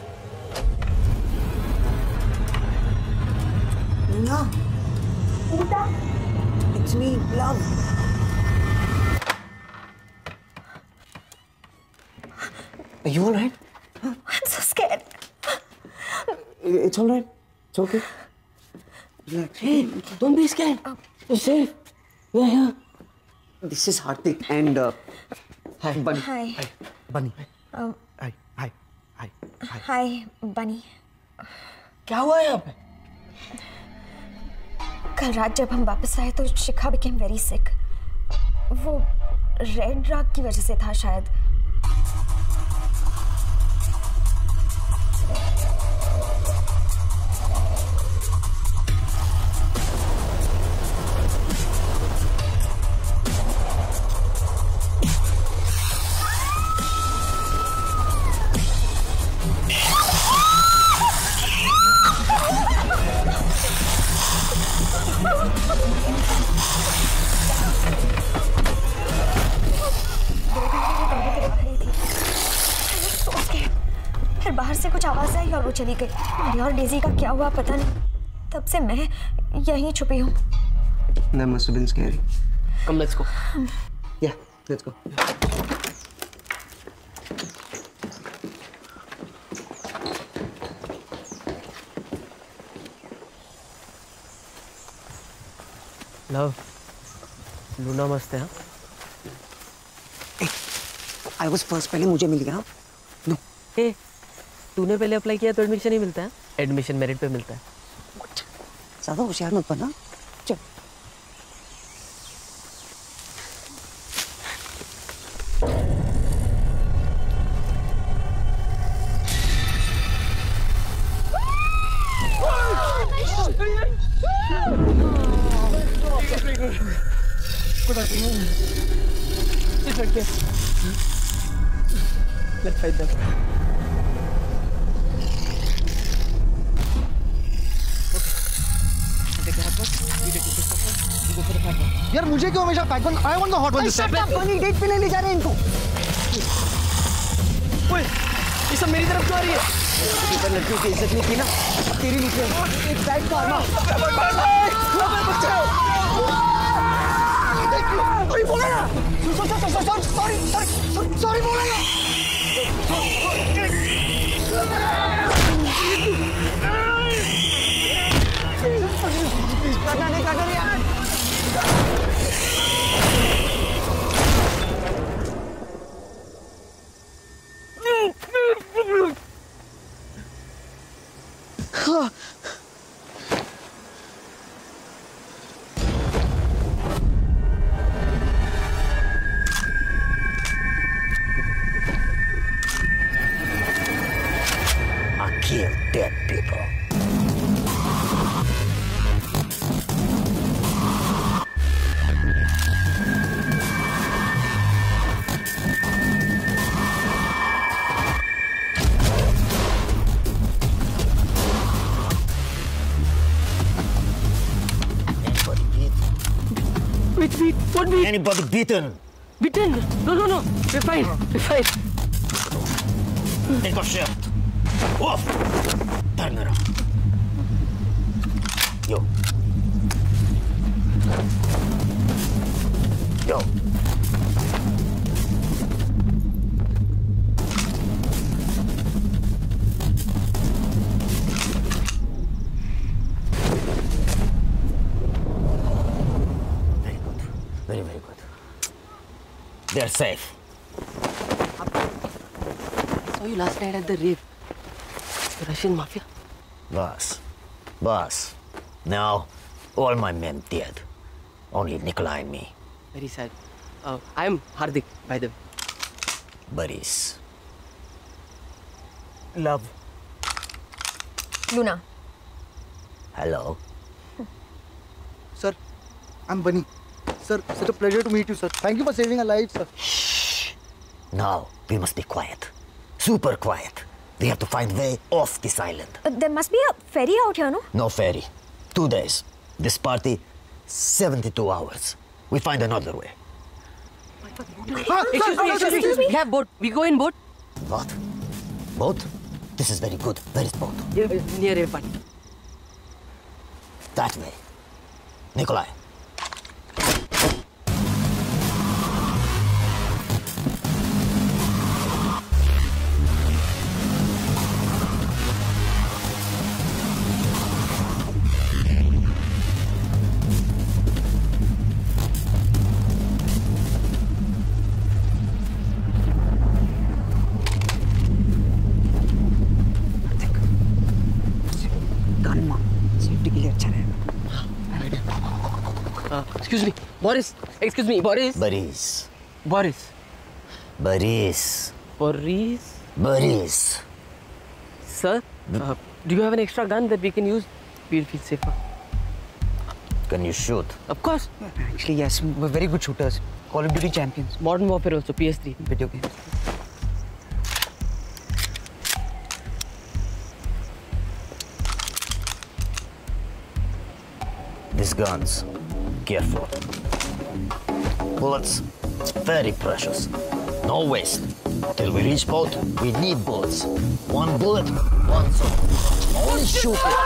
Luna. It's me, love. Are you alright? I'm so scared. It's alright. It's okay. Hey, don't be scared. You're safe. We're here. This is Hardik and Hi. Bunny. Hi. Bunny. Um, Hi. Hi. Hi. Hi. Hi, Bunny. क्या हुआ यहाँ पे? कल रात जब हम वापस आए तो शिखा became very sick. वो रेड ड्रग की वजह से था शायद. फिर बाहर से कुछ आवाज आई और वो चली गई. मेरी और डेजी का क्या हुआ पता नहीं. तब से मैं यहीं छुपी हूँ. That must have been scary. Come, let's go. Yeah, let's go. Love. Luna मस्त है हाँ? I was first. पहले मुझे मिल गया. No. ए, तूने पहले अप्लाई किया तो एडमिशन ही मिलता है? एडमिशन मेरिट पे मिलता है. ज़्यादा होशियार मत बनना. चल. Let's fight them. यार मुझे क्यों हमेशा back one? I want the hot one this time. बनी डेट पे ले जा रहे हैं इनको. ओए, ये सब मेरी तरफ क्यों आ रही है? इधर लड़कियों की इज्जत नहीं की ना. अब तेरी नीचे एक साइड का आना. सॉरी बोला ना. सॉरी बोला ना. काका नहीं यार. I kill dead people. Which beat? What beat? Anybody beaten? Beaten? No. We're fine. We're fine. Take off shirt. Off. Turn around. Yo. Yo. Very good. Very, very good. They're safe. Saw you last night at the rape. The Russian mafia. Boss. Now, all my men dead. Only Nikolai and me. Very sad. I am Hardik, by the way. Boris. Love. Luna. Hello. Sir, I'm Bunny. Sir, such a pleasure to meet you, sir. Thank you for saving our lives, sir. Now, we must be quiet. Super quiet. We have to find way off this island. There must be a ferry out here, no? No ferry. 2 days. This party, 72 hours. We find another way. Excuse me. We have boat. We go in boat. What? Boat? This is very good. Where is boat? Near a party. That way. Nikolai. Excuse me, Boris. Excuse me, Boris. Boris. Boris. Boris. Boris. Boris. Sir, do you have an extra gun that we can use? We'll feel safer. Can you shoot? Of course. Actually, yes, we're very good shooters. Call of Duty champions. Modern Warfare also, PS3. Video games. These guns, careful. Bullets, very precious. No waste. Till we reach boat, we need bullets. One bullet, one zone. Only shoot it.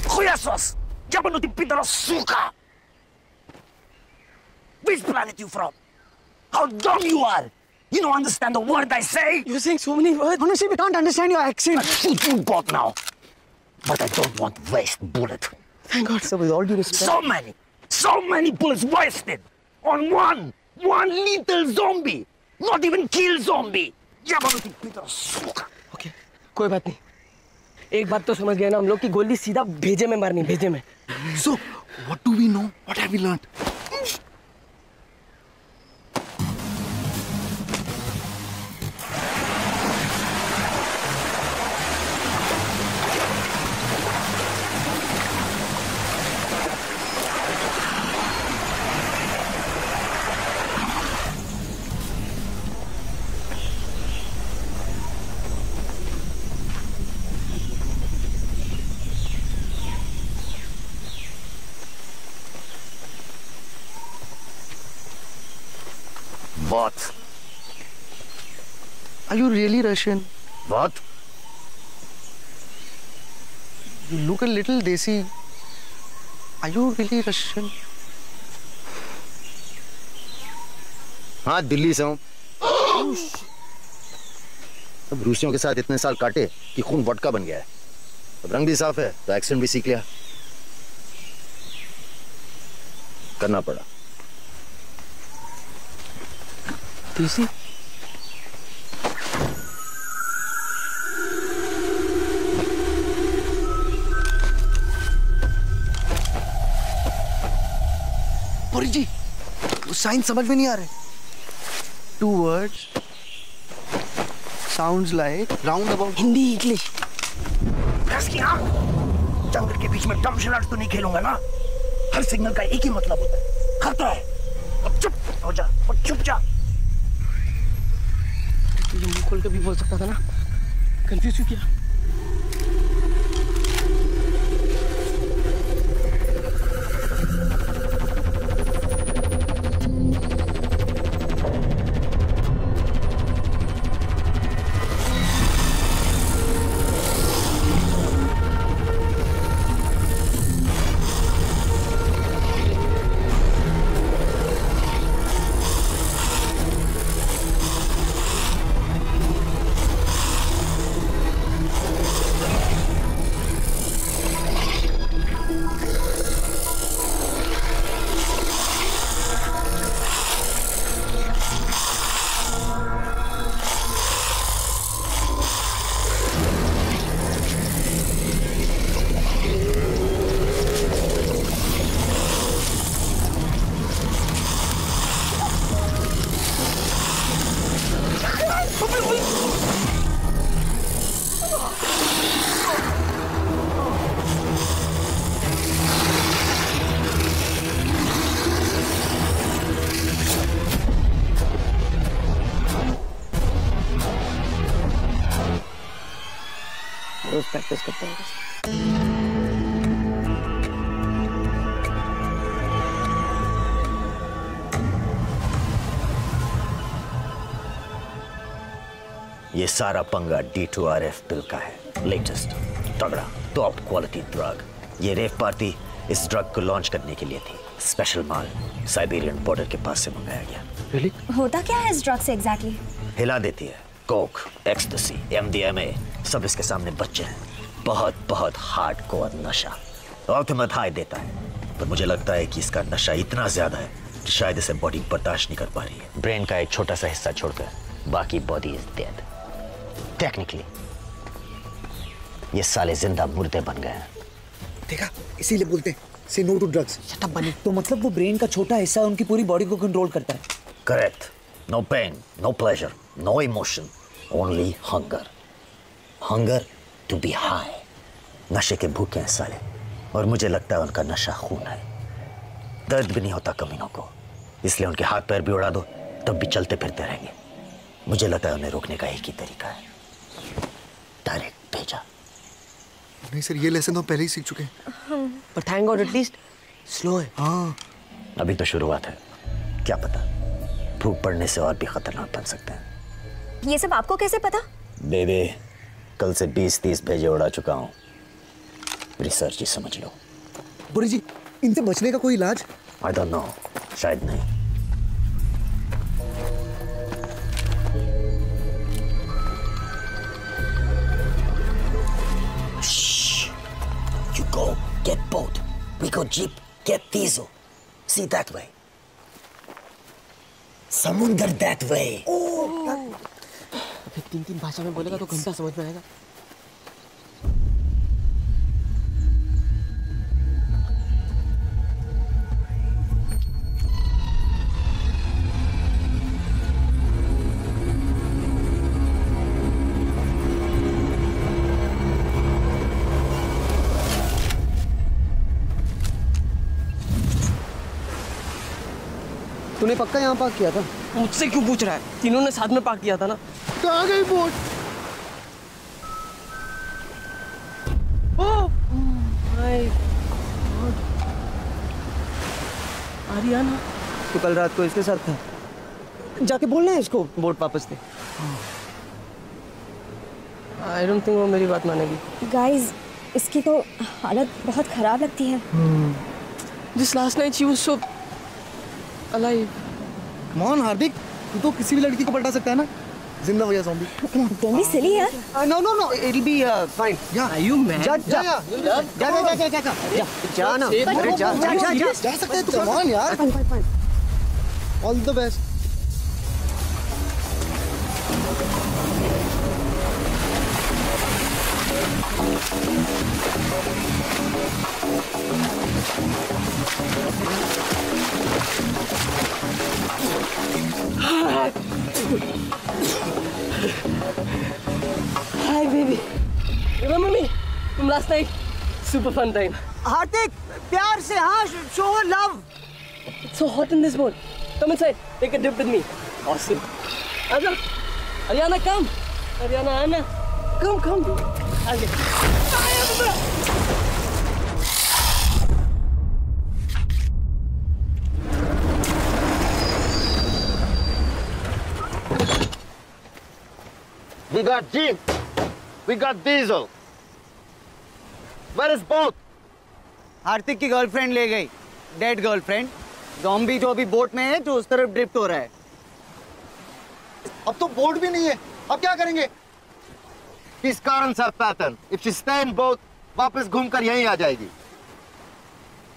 Хуесос! Ябанутый пидор, сука! Which planet you from? How dumb you are! You don't understand the word I say! You're saying so many words. Honestly, we can't understand your accent. I'll shoot you both now! But I don't want waste bullet. Thank God. So with all due respect. So many bullets wasted! On one little zombie! Not even kill zombie! Ябанутый пидор, сука! Okay, कोई बात नहीं. एक बात तो समझ गए ना हम लोग कि गोली सीधा भेजे में मारनी, भेजे में. So, what do we know? What have we learned? What? Are you really Russian? What? You look a little desi. Are you really Russian? हाँ, दिल्ली से हूँ. अब रूसियों के साथ इतने साल काटे कि खून वोडका बन गया है. अब रंग भी साफ है तो एक्सेंट भी सीख लिया. करना पड़ा. देसी? पुरी जी, वो साइन समझ में नहीं आ रहे. 2 words. Sounds like roundabout. Hindi, English. जंगल के बीच में डम शरारत तो नहीं खेलूंगा ना. हर सिग्नल का एक ही मतलब होता है. खतरा है. अब चुप हो जा और चुप जा. तुझे मुंह खोल के भी बोल सकता था ना. कंफ्यूज क्यों किया? रोज प्रैक्टिस करता है. ये सारा पंगा D2RF बिल का है. लेटेस्ट, तगड़ा, टॉप क्वालिटी ड्रग. ये रेव पार्टी इस ड्रग को लॉन्च करने के लिए थी. स्पेशल माल साइबेरियन बॉर्डर के पास से मंगाया गया. Really? होता क्या है इस ड्रग से एग्जैक्टली? हिला देती है. कोक, एक्सटेसी, MDMA सब इसके सामने बच्चे हैं. बहुत बहुत हार्डकोर नशा. अल्टीमेट हाई देता है. पर मुझे लगता है कि इसका नशा इतना ज्यादा है कि शायद इसे बॉडी बर्दाश्त नहीं कर पा रही है। ब्रेन का एक छोटा सा हिस्सा छोड़कर बाकी बॉडी इज डेड। टेक्निकली ये साले जिंदा मुर्दे बन गए हैं। देखा, इसीलिए बोलते हैं say no to drugs. Shut up Bunny. तो मतलब वो ब्रेन का छोटा हिस्सा उनकी पूरी बॉडी को कंट्रोल करता है। Correct. No pain, no pleasure, no emotion, only hunger. Hunger to be high. नशे के भूखे हैं साले, और मुझे लगता है उनका नशा खून है। दर्द भी नहीं होता कमीनों को, इसलिए उनके हाथ पैर भी उड़ा दो तब भी चलते फिरते रहेंगे। मुझे लगता है उन्हें रोकने का एक ही तरीका है, डायरेक्ट भेजा। नहीं सर, ये लेसन तो पहले ही सीख चुके हैं। पर थैंक गॉड एटलीस्ट स्लो है। हाँ, अभी तो शुरुआत है, क्या पता भूख पड़ने से और भी खतरनाक बन सकते हैं। ये सब आपको कैसे पता? बेबे, कल से 20-30 भेजे उड़ा चुका हूँ। रिसर्च ही समझ लो। बुरी जी, इनसे बचने का कोई इलाज? आई डोंट नो, शायद नहीं। You go get boat. We go jeep. Get diesel. See that way. समुंदर that way. फिर 3 भाषा में बोलेगा तो घंटा समझ में आएगा। तूने पक्का यहाँ पार्क किया था? मुझसे क्यों पूछ रहा है? तीनों ने साथ में पार्क किया था ना। कहाँ गई boat? Oh my God, Ariana. तो कल रात को इसके साथ था। जाके बोलना है इसको बोट वापस दे। आई डोंट थिंक वो मेरी बात मानेगी। गाइस, इसकी तो हालत बहुत खराब लगती है। Just last night she was so alive. Come on, हार्दिक, तू तो किसी भी लड़की को पलटा सकता है ना? जिंदा हो गया ज़ॉम्बी। Don't be silly यार। No, it'll be fine. Yeah. Are you mad? जा जा ना। अरे जा। जा सकते हैं तू। Come on यार। All the best. Hi baby. Remember me from last night? Super fun time. हार्दिक, प्यार से हाँ, show her love. It's so hot in this boat. Come inside. Take a dip with me. Awesome. Aza. Ariana, come. Ariana, Anna. Come. Okay. We got jeep. We got diesel. Where is boat? हार्दिक की girlfriend ले गई, dead girlfriend. Zombie जो अभी boat में है, जो उस तरफ ड्रिफ्ट हो रहा है। अब तो बोट भी नहीं है, अब क्या करेंगे? These currents are pattern. If she stay in boat, वापस घूमकर यहीं आ जाएगी।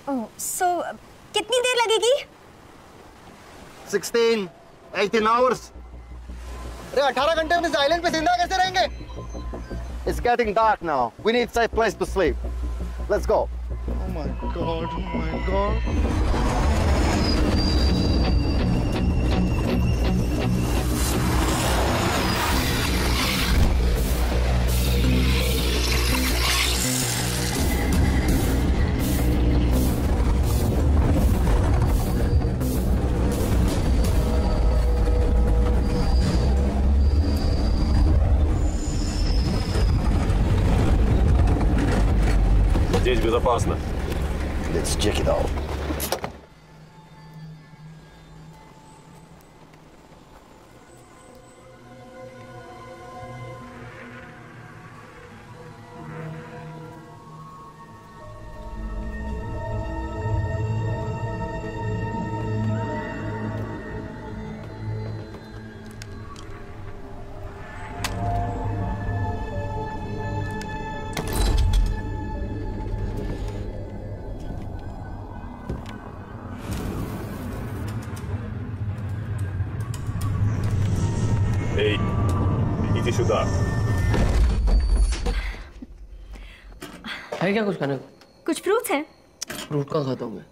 Oh, so कितनी देर लगेगी? 18 hours. अरे 18 घंटे हम इस आइलैंड पे जिंदा कैसे रहेंगे? It's getting dark now. We need safe place to sleep. Let's go. Oh my god. Здесь безопасно. Let's check it out. इसी शुदा है क्या कुछ खाने को? कुछ फ्रूट्स हैं। फ्रूट का खाता हूँ मैं,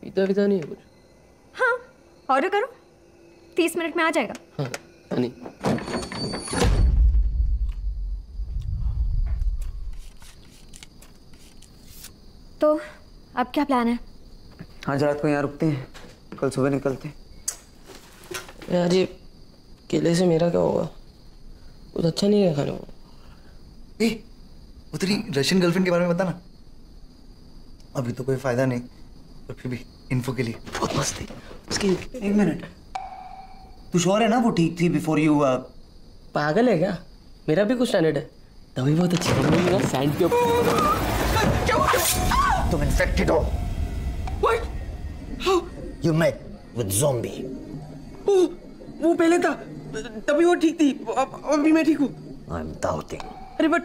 पीता नहीं है कुछ। हाँ, ऑर्डर करो, 30 मिनट में आ जाएगा। हाँ, नहीं। तो अब क्या प्लान है? आज रात को यहाँ रुकते हैं, कल सुबह निकलते हैं। यार ये केले से मेरा क्या होगा? कुछ अच्छा नहीं है खाने को। वो तेरी रशियन गर्लफ्रेंड के बारे में बता ना। अभी तो कोई फायदा नहीं, पर फिर भी इन्फो के लिए। बहुत मस्त थी उसकी। एक मिनट, तू श्योर है ना वो ठीक थी बिफोर यू? पागल है क्या? मेरा भी कुछ स्टैंडर्ड है। तभी बहुत अच्छी है सैंड के ऊपर। तुम इन्फेक्टेड हो। What? How? You met with zombie. वो पहले था, तभी वो ठीक थी, अभी मैं ठीक हूँ। I'm doubting. अरे बट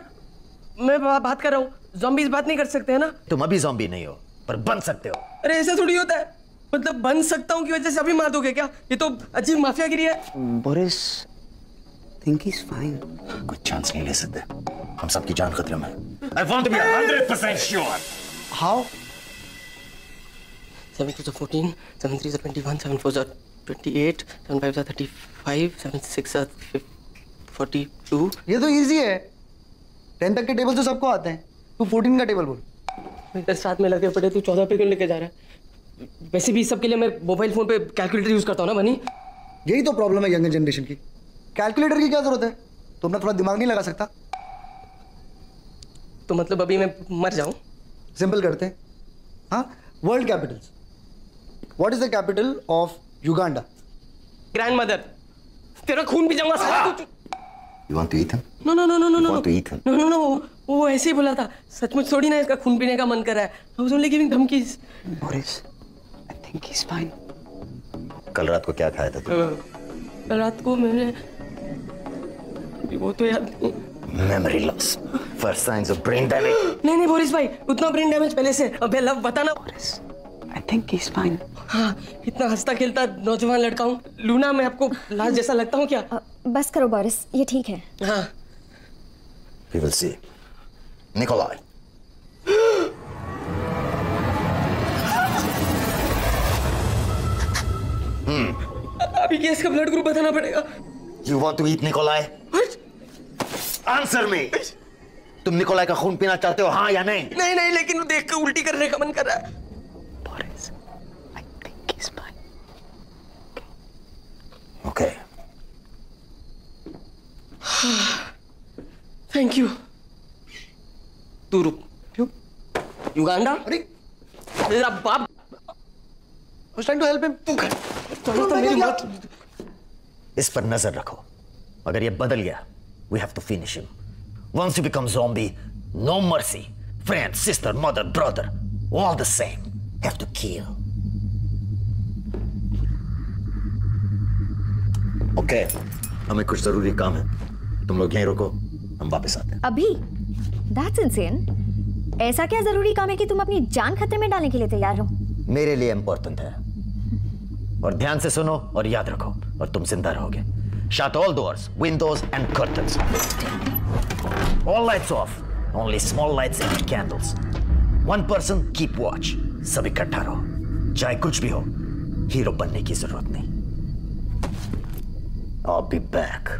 मैं बात कर रहा हूँ, zombies बात नहीं कर सकते हैं ना? तुम अभी zombie नहीं हो, पर बन सकते हो। अरे ऐसा थोड़ी होता है, मतलब बन सकता हूँ की वजह से अभी मार दोगे क्या? ये तो अजीब माफियागिरी है। Boris, think he's fine. कोई चांस नहीं ले सकते, हम सबकी जान खतरे में। I want to be 100% sure. How? 7 2 14, 7 3 21, 7 4 28, 7 5 35, 7 6 42। ये तो इजी है, 10 तक के टेबल तो सबको आते हैं। तू 14 का टेबल बोल। इधर साथ में लगे पड़े, तू 14 पे क्यों लेके जा रहा है? वैसे भी सबके लिए मैं मोबाइल फोन पे कैलकुलेटर यूज करता हूँ ना बनी। यही तो प्रॉब्लम है यंगर जनरेशन की। कैलकुलेटर की क्या जरूरत है? तुम अपना थोड़ा दिमाग नहीं लगा सकता? तो मतलब अभी मैं मर जाऊं? सिंपल करते हैं। हाँ, world Capitals. What is the capital of Uganda? Grand mother. तेरा खून भी जाऊंगा साला तू। You want to eat him? No no no no no no Want to eat him? No no no, वो ऐसे ही बोला था। सचमुच थोड़ी ना इसका खून पीने का मन कर रहा है। I was only giving धमकीज। Boris, I think he's fine. कल रात को क्या खाया था तू? कल रात को मैंने वो तो याद नहीं। Memory loss. First signs of brain damage. नहीं बोरिस भाई, उतना ब्रेन डैमेज पहले से। अबे लव बताना। Boris, I think he's fine. हाँ, इतना हंसता खेलता नौजवान लड़का हूँ। लूना, मैं आपको लाश जैसा लगता हूँ क्या? बस करो बोरिस, ये ठीक है। हाँ। We will see. Nikolai. अभी केस का ब्लड ग्रुप बताना पड़ेगा। You want to eat Nikolai? What? Answer me. तुम निकोलाई का खून पीना चाहते हो, हाँ या नहीं? नहीं, लेकिन वो देख के उल्टी करने का मन कर रहा है। Boris, I think he's fine. Okay. Thank you. तू रुक। क्यों? युगांडा? अरे, मेरा बाप। I was trying to help him. तो मेरी बात। इस पर नजर रखो। अगर ये बदल गया, we have to finish him. Once you become zombie, no mercy. Friend, sister, mother, brother, all the same. Have to kill. Okay. हमें कुछ जरूरी काम है। तुम लोग यहीं रुको, हम वापस आते हैं। अभी? That's insane. ऐसा क्या जरूरी काम है कि तुम अपनी जान खतरे में डालने के लिए तैयार हो? मेरे लिए इंपॉर्टेंट है। और ध्यान से सुनो और याद रखो, और तुम जिंदा रहोगे। Shut all doors, windows and curtains. All lights off. Only small lights and candles. One person keep watch. सब इकट्ठा रहो। चाहे कुछ भी हो, हीरो बनने की जरूरत नहीं। I'll be back.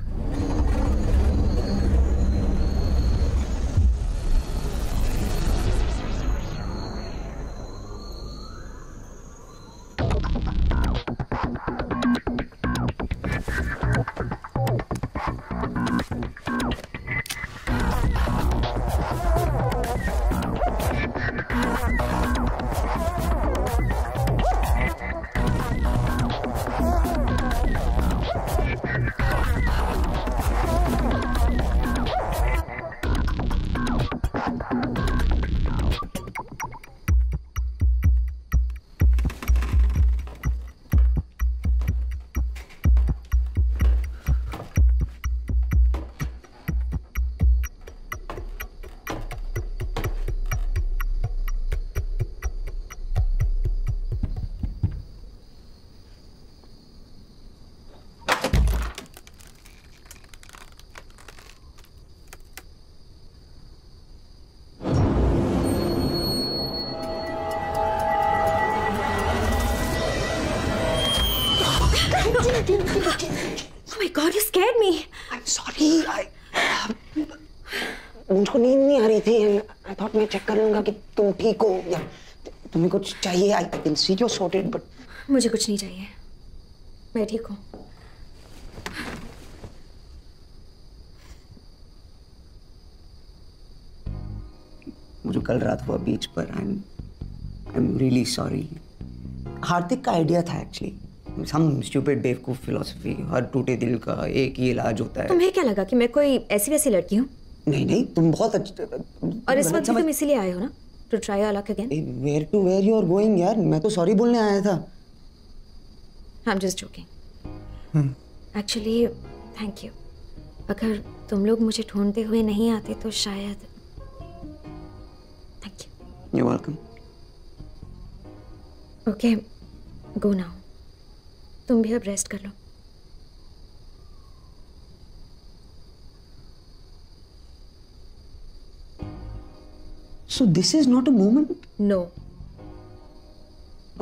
Oh my God, you scared me. I'm sorry. मुझको नींद नहीं आ रही थी. I thought मैं चेक कर लूँगा कि तुम ठीक हो या तुम्हें कुछ चाहिए. I can see you're sorted, but मुझे कुछ नहीं चाहिए. मैं ठीक हूँ. मुझे कल रात हुआ बीच पर. I'm really sorry. हार्दिक का आइडिया था एक्चुअली. Some stupid बेवकूफ फिलोसफी. हर टूटे दिल का एक ही इलाज होता है. तुम्हें क्या लगा कि मैं कोई ऐसी वैसी लड़की हूँ? नहीं तुम बहुत अच्छे. और इस वक्त तुम इसीलिए आए हो ना? To try your luck again? Where you are going यार? मैं तो सॉरी बोलने आया था. I'm just joking. Actually, thank you. अगर तुम लोग मुझे ढूंढते हुए नहीं आते तो शायद. Thank you. You're welcome. Okay, go now. तुम भी अब रेस्ट कर लो. So this is not a moment? No.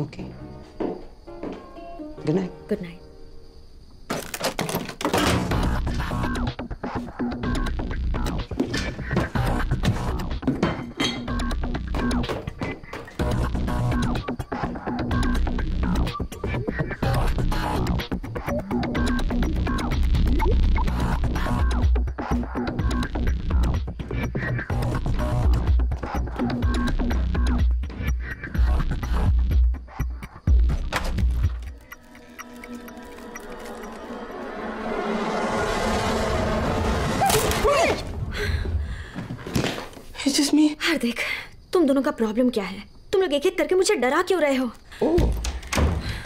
Okay. Good night. Good night. हार्दिक, तुम दोनों का प्रॉब्लम क्या है? तुम लोग एक एक करके मुझे डरा क्यों रहे हो?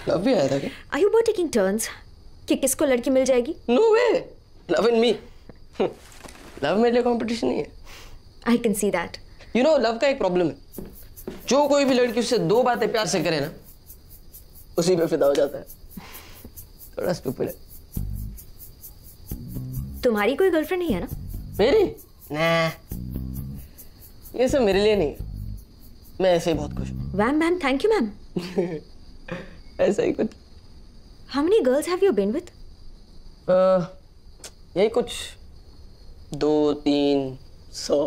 लव भी आया था क्या? Are you both taking turns? कि किसको लड़की मिल जाएगी? No way. Love and me. Love मेरे लिए कंपटीशन नहीं है. I can see that. You know, love का एक प्रॉब्लम है. जो कोई भी लड़की उससे 2 बातें प्यार से करे ना, उसी पे फिदा हो जाता है. थोड़ा स्टूपिड है. तुम्हारी कोई गर्लफ्रेंड नहीं है ना? मेरी? nah. ये सब मेरे लिए नहीं है. मैं ऐसे ही बहुत खुश हूँ. Wham bam, thank you ma'am. ऐसा ही कुछ. How many girls have you been with? यही कुछ 2-3 100.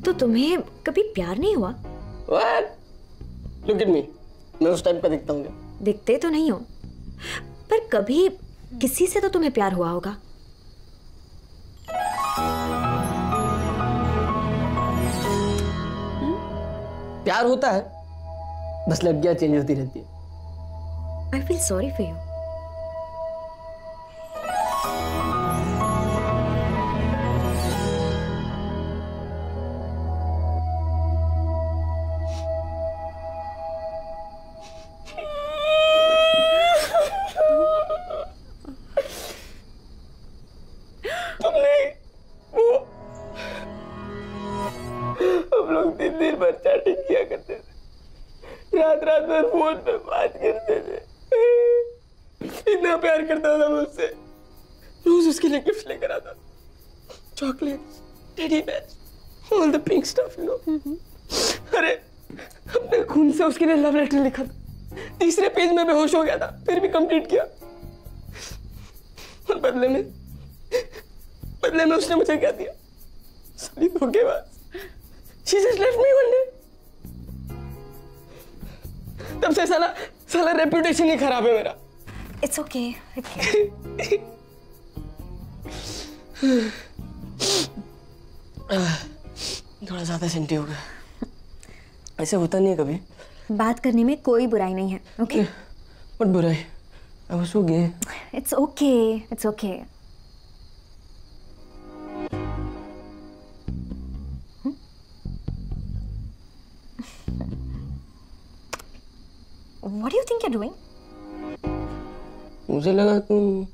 तो तुम्हें कभी प्यार नहीं हुआ? What? Look at me. मैं उस टाइप का दिखता हूँ क्या? दिखते तो नहीं हो, पर कभी किसी से तो तुम्हें प्यार हुआ होगा. प्यार होता है, बस लड़कियां चेंज होती रहती है. I feel sorry for you. दिन भर चैटिंग किया करते थे, रात भर फोन पे बात करते थे. इतना प्यार करता था मुझसे. रोज उसके लिए गिफ्ट लेकर आता. Chocolates, teddy bears, all the pink stuff, you know. अरे अपने खून से उसके लिए लव लेटर लिखा था. 3रे पेज में बेहोश हो गया था, फिर भी कंप्लीट किया. और बदले में उसने मुझे क्या दिया? साली धोखेबाज. She just left me one day. तब से साला रेपुटेशन ही खराब है मेरा. It's okay. थोड़ा ज्यादा सेंटी हो गया. ऐसे होता नहीं है कभी. बात करने में कोई बुराई नहीं है. Okay? What बुराई? I was so gay. It's okay. It's okay. What do you think you're doing? मुझे लगा तुम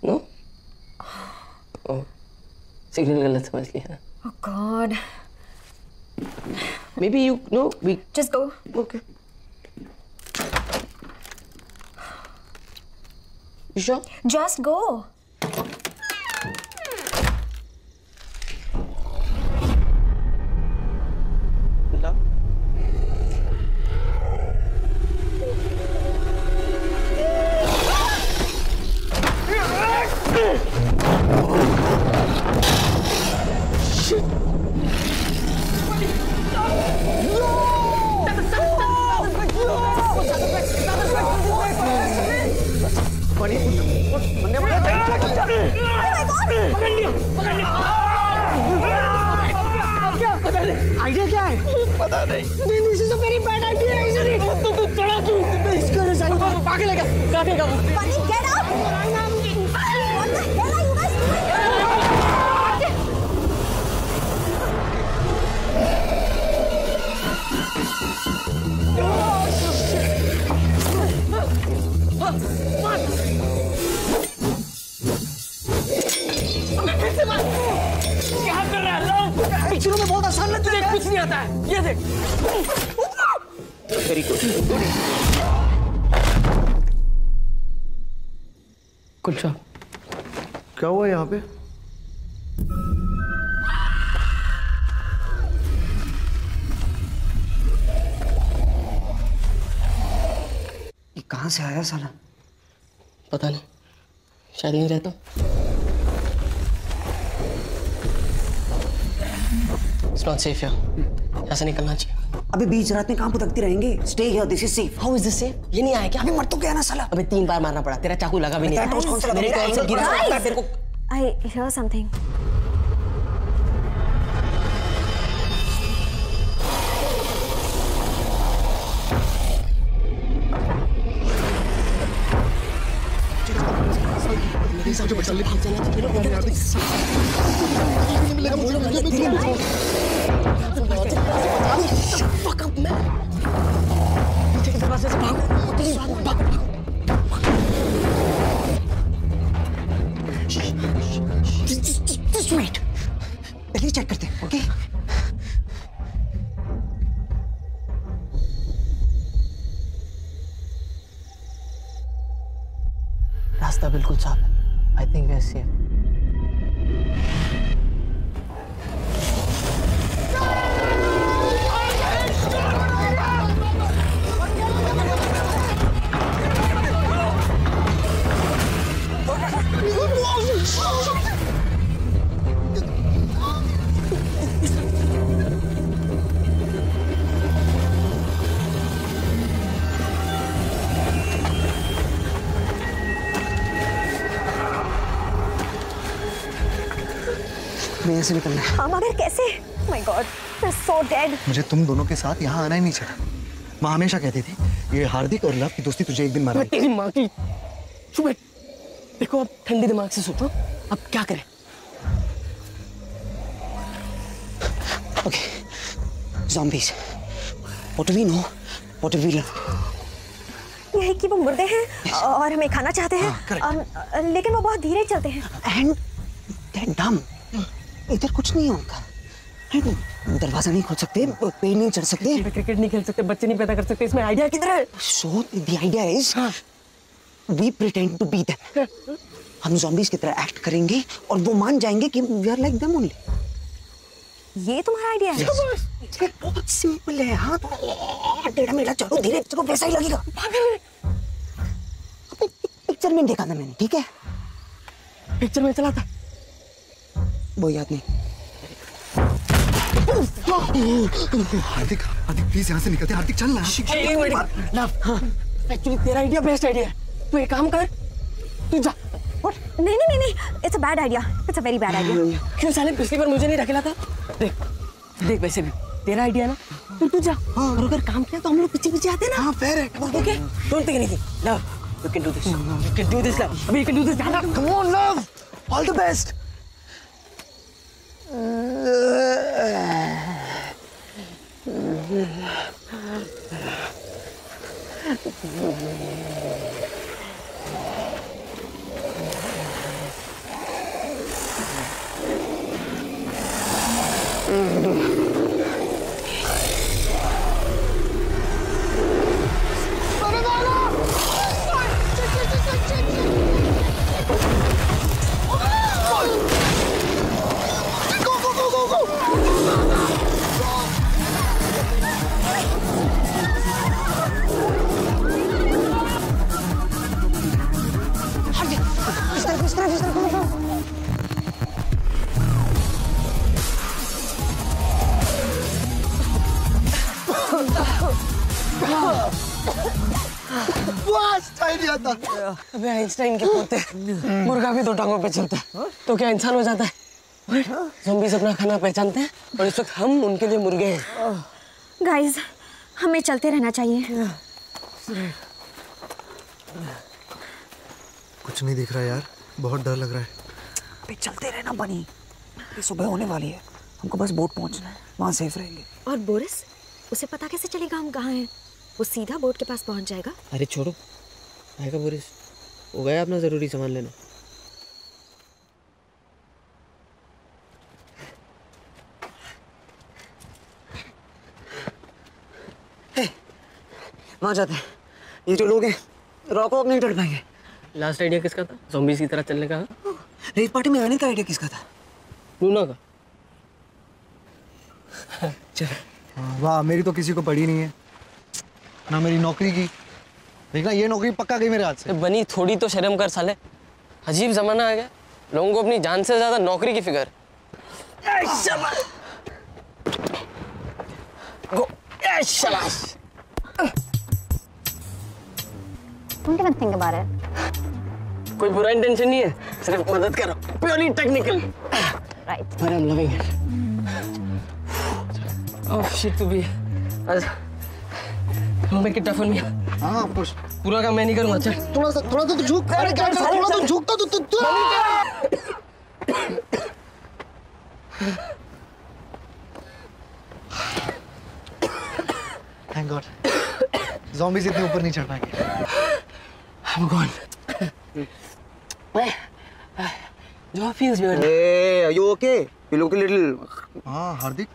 नो. सिग्नल गलत समझ लिया. Oh God. Maybe you know we just go. Okay. You sure? Just go. Idea क्या है? पता नहीं। This is a very bad idea actually. तू चढ़ा क्यों? इसको साइड पर पागल है क्या? काटेगा वो। Bunny, get up! What the hell are you guys doing? क्या कर रहा है? पिक्चरों में बहुत आसान लगता है। कुछ नहीं आता है। ये देख। Very good. Good job. क्या हुआ यहाँ पे? ये कहाँ से आया साला? पता नहीं, शायद यहीं रहता हूँ। It's not safe here. यहाँ से निकलना चाहिए। अबे बीच रात में कहाँ भटकते रहेंगे? Stay here, this is safe. How is this safe? ये नहीं आया क्या? अबे मर तो गया ना साला। अबे 3 बार मारना पड़ा, तेरा चाकू लगा भी नहीं। तेरा टॉर्च कौन सा लगा? मेरे मेरा टॉर्च से एंगल गिरा कौन सा सकता है तेरे को। I hear something. दरवाजे से भागो, प्लीज भागो। Just wait. पहले चेक करते हैं, ओके? रास्ता बिल्कुल साफ है। I think we are safe. मैं ऐसे निकलना है। हाँ मगर कैसे? My God, we're so dead. मुझे तुम दोनों के साथ यहाँ आना ही नहीं चाहिए। माँ हमेशा कहती थी ये हार्दिक और लव की दोस्ती तुझे एक दिन मारेगी। तेरी माँ की चुप बैठ। देखो अब ठंडे दिमाग से सोचो, अब क्या करें? Okay, zombies. What do we know? What do we love? ये है कि वो मुर्दे हैं और हमें खाना चाहते हैं। लेकिन वो बहुत धीरे चलते हैं। And they're dumb. इधर कुछ नहीं है उनका। दरवाजा नहीं खोल सकते, पेड़ नहीं चढ़ सकते, क्रिकेट नहीं खेल सकते, बच्चे नहीं पैदा कर सकते। इसमें आइडिया किधर है? So the idea is, we pretend to be them. हम zombies की तरह एक्ट करेंगे और वो मान जाएंगे कि we are like them only. ये तुम्हारा आइडिया है? ये बहुत सिंपल है। हाँ तो टेढ़ा मेढ़ा चलो धीरे चलो वैसा ही लगेगा। पिक्चर में देखा था मैंने, ठीक है? पिक्चर में चला था, वो याद नहीं। हार्दिक, हार्दिक प्लीज यहाँ से निकलते। हार्दिक चल ना। एक्चुअली तेरा आइडिया बेस्ट आइडिया है। तू एक काम कर, तू जा। नहीं नहीं नहीं नहीं, it's a bad idea. It's a very bad idea. क्यों साले पिछली बार मुझे नहीं ढकेला था? देख देख वैसे भी तेरा आइडिया ना, तू जा। और अगर काम किया तो हम लोग पीछे पीछे आते हैं ना। हाँ फेयर है। Okay, don't think anything. Love, you can do this. You can do this love. अभी you can do this. Come on love, all the best. अबे आइंस्टाइन के पोते, मुर्गा भी 2 टांगों पे चलता है, तो क्या इंसान हो जाता है? ज़ॉम्बीज़ अपना खाना पहचानते हैं और इस वक्त हम उनके लिए मुर्गे हैं। गाइस, हमें चलते रहना चाहिए। कुछ नहीं दिख रहा यार, बहुत डर लग रहा है। अबे चलते रहना बनी, ये सुबह होने वाली है, हमको बस बोट पहुंचना है, वहाँ सेफ रहेंगे। और बोरिस, उसे पता कैसे चलेगा हम कहाँ हैं? वो सीधा बोट के पास पहुंच जाएगा। अरे छोड़ो, आएगा बोरिस, हो गया अपना ज़रूरी सामान लेना। वहाँ जाते हैं, ये जो लोग हैं रॉक वॉक नहीं टल पाएंगे। लास्ट आइडिया किसका था? ज़ॉम्बीज़ की तरह चलने का? रेव पार्टी में आने का आइडिया किसका था? लूना का। चल। वाह, मेरी तो किसी को पड़ी नहीं है, ना मेरी नौकरी की। देखना ये नौकरी पक्का गई मेरे हाथ से। बनी थोड़ी तो शर्म कर साले, अजीब जमाना आ गया, लोगों को अपनी जान से ज्यादा नौकरी की फिक्र। शाबाश। Don't even think about it. कोई बुरा इंटेंशन नहीं है, सिर्फ मदद कर रहा हूं, purely technical. Right. But I'm loving it. Oh shit, तू भी। Make it tough on me. हाँ, of course. पूरा काम मैं नहीं करूँगा, चल। थोड़ा सा तो झुक। अरे क्या कर रहा है? थोड़ा तो झुकता तू। Thank God. Zombies इतने ऊपर नहीं चढ़ पाएंगे। I'm gone. Joe feels weird. Hey, are you okay? You look a little. हाँ, हार्दिक।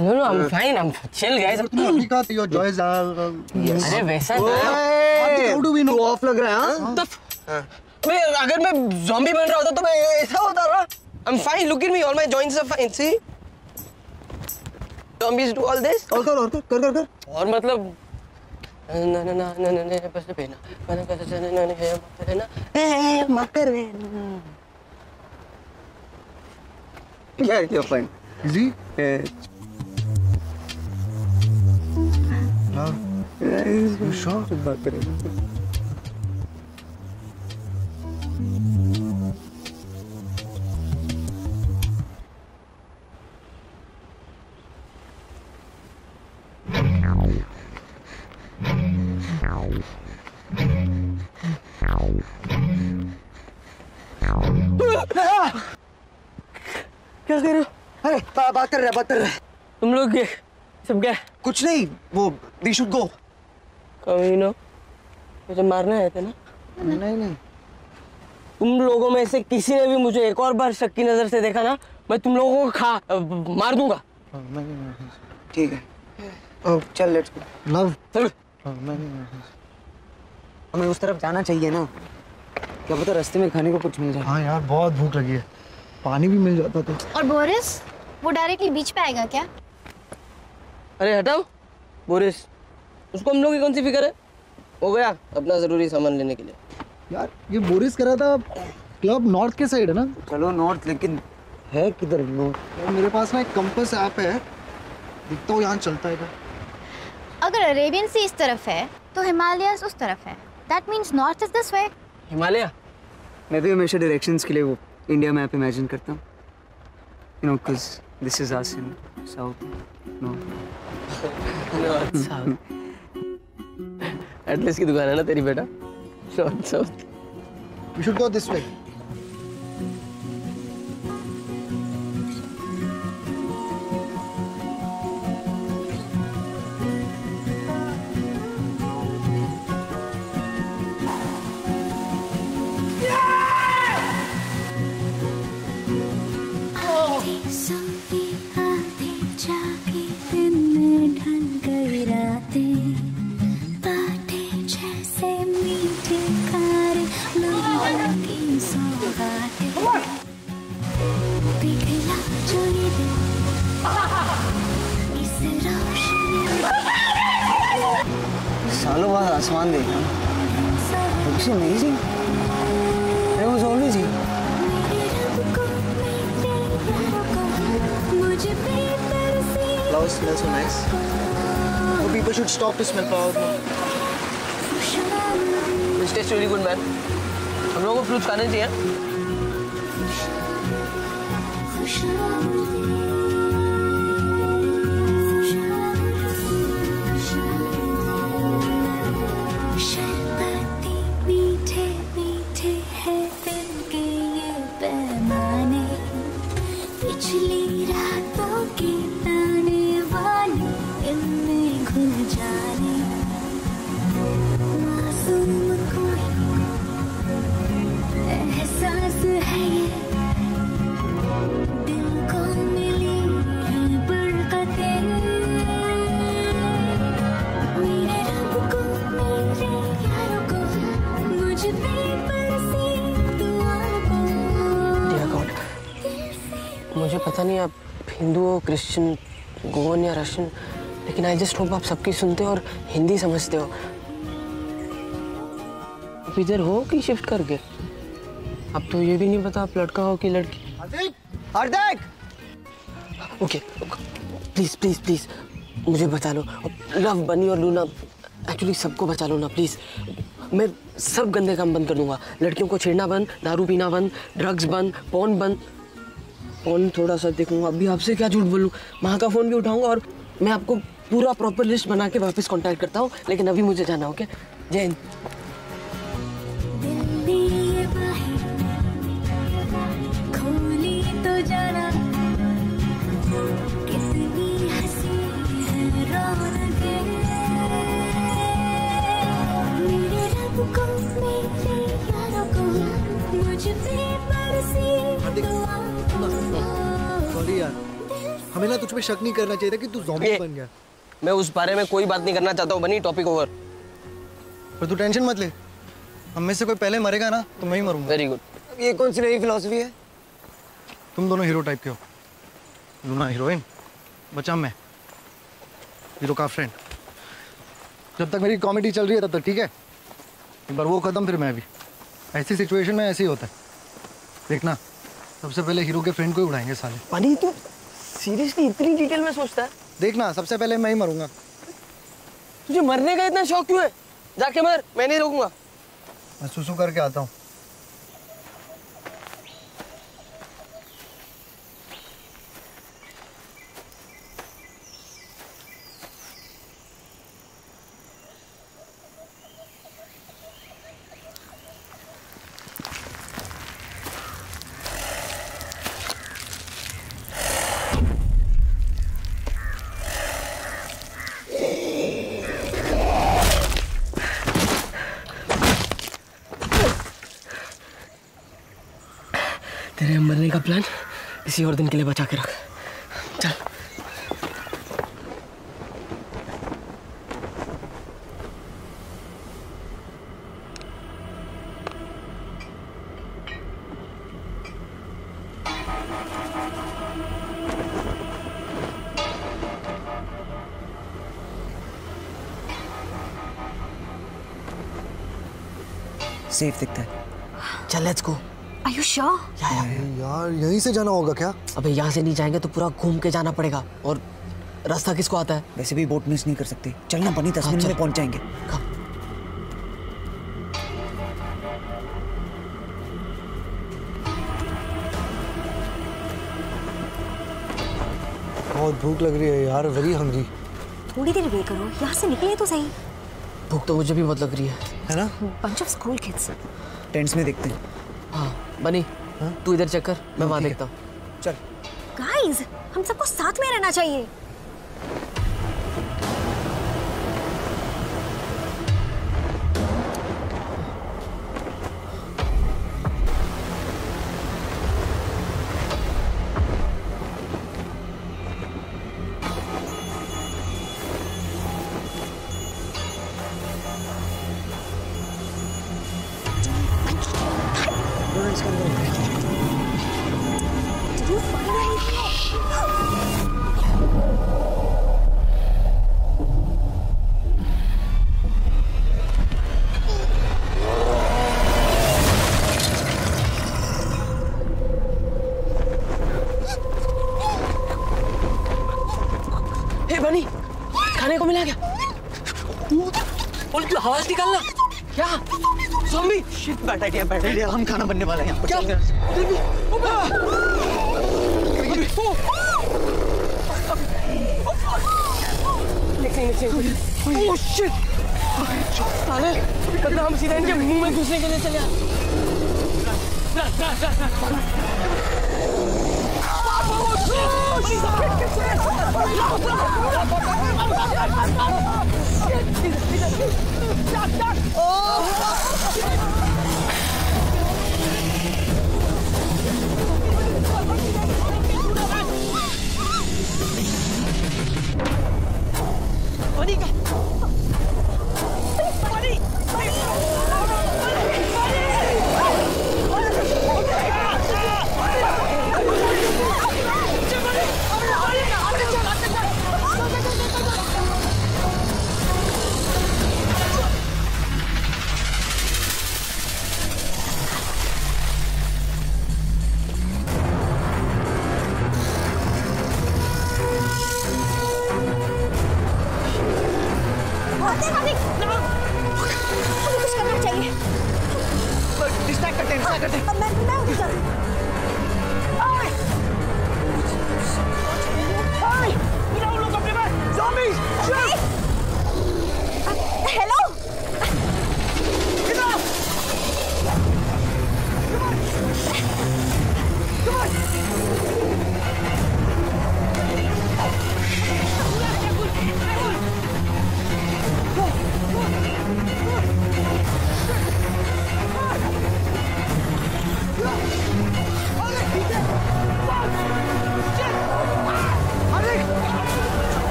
No, I'm fine. I'm chill, guys. तुमने अभी कहा your joys are. अरे वैसा How do we know? तू ऑफ लग रहा है हाँ? मैं अगर मैं ज़ॉम्बी बन रहा होता तो मैं ऐसा होता ना। I'm fine. Look at me. All my joints are fine. See? Zombies do all this. और कर। और मतलब ना ना ना ना ना बस बेना मैंने कैसे जाने ना है मत रहना ए मत रहना। Yeah, you're fine. Easy. Love. You sure? बात करें। क्या कर रहे हो? अरे बात कर रहे हैं। तुम लोग ये सब क्या? कुछ नहीं, वो we should go. कमीनो, मुझे मारने आए थे ना? नहीं। तुम लोगों में से किसी ने भी मुझे एक और बार शक की नजर से देखा ना, मैं तुम लोगों को मार दूंगा। ठीक है। ओ चल लेट्स गो। Love. चलो। हमें उस तरफ जाना चाहिए ना, क्या पता रास्ते में खाने को कुछ मिल जाए। हाँ यार, बहुत भूख लगी है, पानी भी मिल जाता तो। और बोरिस, वो डायरेक्टली बीच पे आएगा क्या? अरे हटाओ बोरिस, उसको हम लोग की कौन सी फिक्र है? हो गया अपना जरूरी सामान लेने के लिए। यार ये बोरिस कर रहा था, क्लब नॉर्थ के साइड है ना? चलो नॉर्थ, लेकिन है किधर नॉर्थ? यार मेरे पास ना एक कंपास ऐप है, दिखता हूँ यहाँ चलता है। अगर अरेबियन सी इस तरफ है तो हिमालयस उस तरफ है। That means north is this way. Himalaya? मैं भी हमेशा डायरेक्शंस के लिए वो इंडिया मैप इमेजिन करता हूँ, you know, because this is us in south, no. North south. Atlas की दुकान है ना तेरी बेटा? North south. We should go this way. सालों बाद आसमान देखा, It's amazing. It was always here. Flowers smell so nice. So people should stop to smell flowers now. This tastes really good, man. हम लोगों को फ्रूट्स खाने चाहिए. मुझे पता नहीं आप हिंदू हो, क्रिश्चियन, गोवन या रशियन, लेकिन आई जस्ट होप आप सबकी सुनते हो और हिंदी समझते हो. आप इधर हो कि शिफ्ट करके? अब तो ये भी नहीं पता आप लड़का हो कि लड़की. हार्दिक! ओके, प्लीज प्लीज प्लीज मुझे बचा लो. लव, बनी और लूना, एक्चुअली सबको बचा लो ना प्लीज. मैं सब गंदे काम बंद कर दूंगा. लड़कियों को छेड़ना बंद, दारू पीना बंद, ड्रग्स बंद, पॉर्न बंद. फोन थोड़ा सा देखूंगा. अभी आपसे क्या झूठ बोलूं, माँ का फोन भी उठाऊंगा और मैं आपको पूरा प्रॉपर लिस्ट बना के वापस कांटेक्ट करता हूँ. लेकिन अभी मुझे जाना. ओके, जय हिंद. सॉरी यार, हमें ना तुझ पे शक नहीं करना चाहिए था कि तू ज़ॉम्बी बन गया. मैं उस बारे में कोई बात नहीं करना चाहता हूँ. बनी, टॉपिक ओवर. पर तू टेंशन मत ले, हम में से कोई पहले मरेगा ना तो मैं ही मरूंगा. Very good. ये कौन सी नई फिलॉसफी है? तुम दोनों हीरो टाइप के हो. लूना हीरोइन, बचा मैं हीरो का फ्रेंड. जब तक मेरी कॉमेडी चल रही है तब तक ठीक है. एक बार वो खत्म फिर मैं भी. ऐसी सिचुएशन में ऐसे ही होता है. देखना, सबसे पहले हीरो के फ्रेंड को ही उड़ाएंगे साले. बनी, तू सीरियसली इतनी डिटेल में सोचता है? देखना, सबसे पहले मैं ही मरूंगा. तुझे मरने का इतना शौक क्यों है? जाके मर, मैं नहीं रोकूंगा. मैं सुसु करके आता हूँ. तेरे मरने का प्लान किसी और दिन के लिए बचा के रख. चल. सेफ दिखता है. चल, let's go. Are you sure? यार यहीं से जाना होगा क्या? अबे यहाँ से नहीं जाएंगे तो पूरा घूम के जाना पड़ेगा. और रास्ता किसको आता है? वैसे भी बोट मिस नहीं कर सकते. चलना बनी, 10 मिनट में पहुंच जाएंगे. बहुत भूख लग रही है यार. Very hungry. थोड़ी देर वेट करो, यहाँ से निकले तो सही. भूख तो मुझे भी बहुत लग रही है ना? Bunch of school kids. Tents में देखते हैं. हाँ बनी, तू इधर चेक कर, मैं वहाँ देखता हूँ. चल. Guys, हम सबको साथ में रहना चाहिए. बनी, खाने को मिला क्या? बोल, आवाज निकालना. क्या? शिट, बैड आइडिया, हम खाना बनने वाला है यहाँ पर। क्या? ओह शिट, साले बदला हम सीधा इनके मुंह में घुसने के लिए चले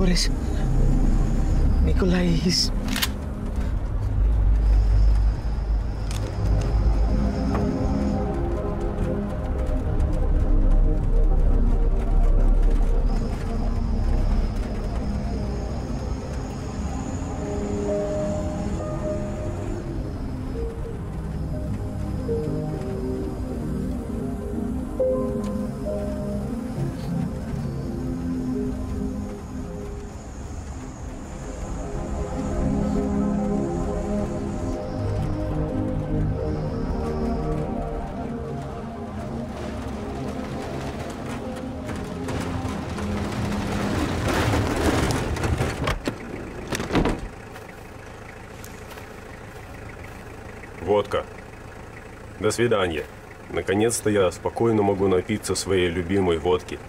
Boris, Nikolai, he's... Водка. До свидания. Наконец-то я спокойно могу напиться своей любимой водки.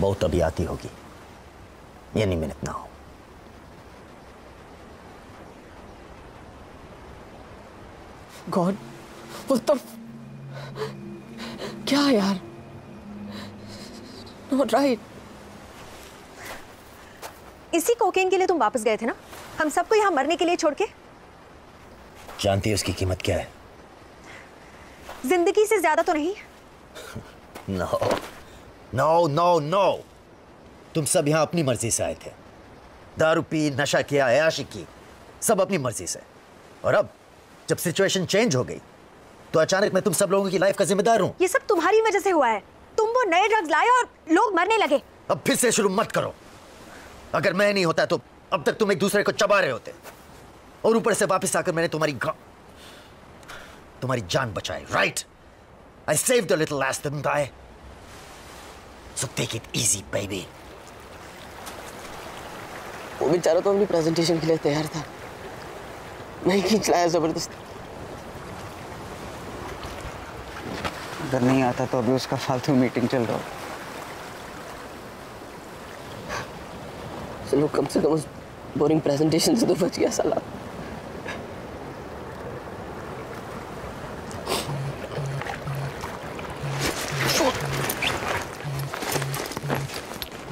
बहुत अभी आती होगी, any minute now. God, what the? क्या यार? Not right. इसी कोकेन के लिए तुम वापस गए थे ना? हम सबको यहाँ मरने के लिए छोड़ के? जानती है उसकी कीमत क्या है? जिंदगी से ज्यादा तो नहीं? नो नो नो नो, तुम सब यहाँ अपनी मर्जी से आए थे। दारू पी, नशा किया, अयाशी की, सब अपनी मर्जी से। और अब जब सिचुएशन चेंज हो गई तो अचानक मैं तुम सब लोगों की लाइफ का जिम्मेदार हूँ। ये सब तुम्हारी वजह से हुआ है। तुम वो नए ड्रग्स लाए और लोग मरने लगे। अब फिर से शुरू मत करो। अगर मैं नहीं होता तो अब तक तुम एक दूसरे को चबा रहे होते, और ऊपर से वापस आकर मैंने तुम्हारी जान बचाई। Right? I saved a little ass, didn't I? So take it easy, baby. वो बेचारा तो अपनी प्रेजेंटेशन के लिए तैयार था, मैं ही खींच लाया जबरदस्ती। अगर नहीं आता तो अभी उसका फालतू मीटिंग चल रहा हो। चलो कम से कम उस बोरिंग प्रेजेंटेशन से तो बच गया साला।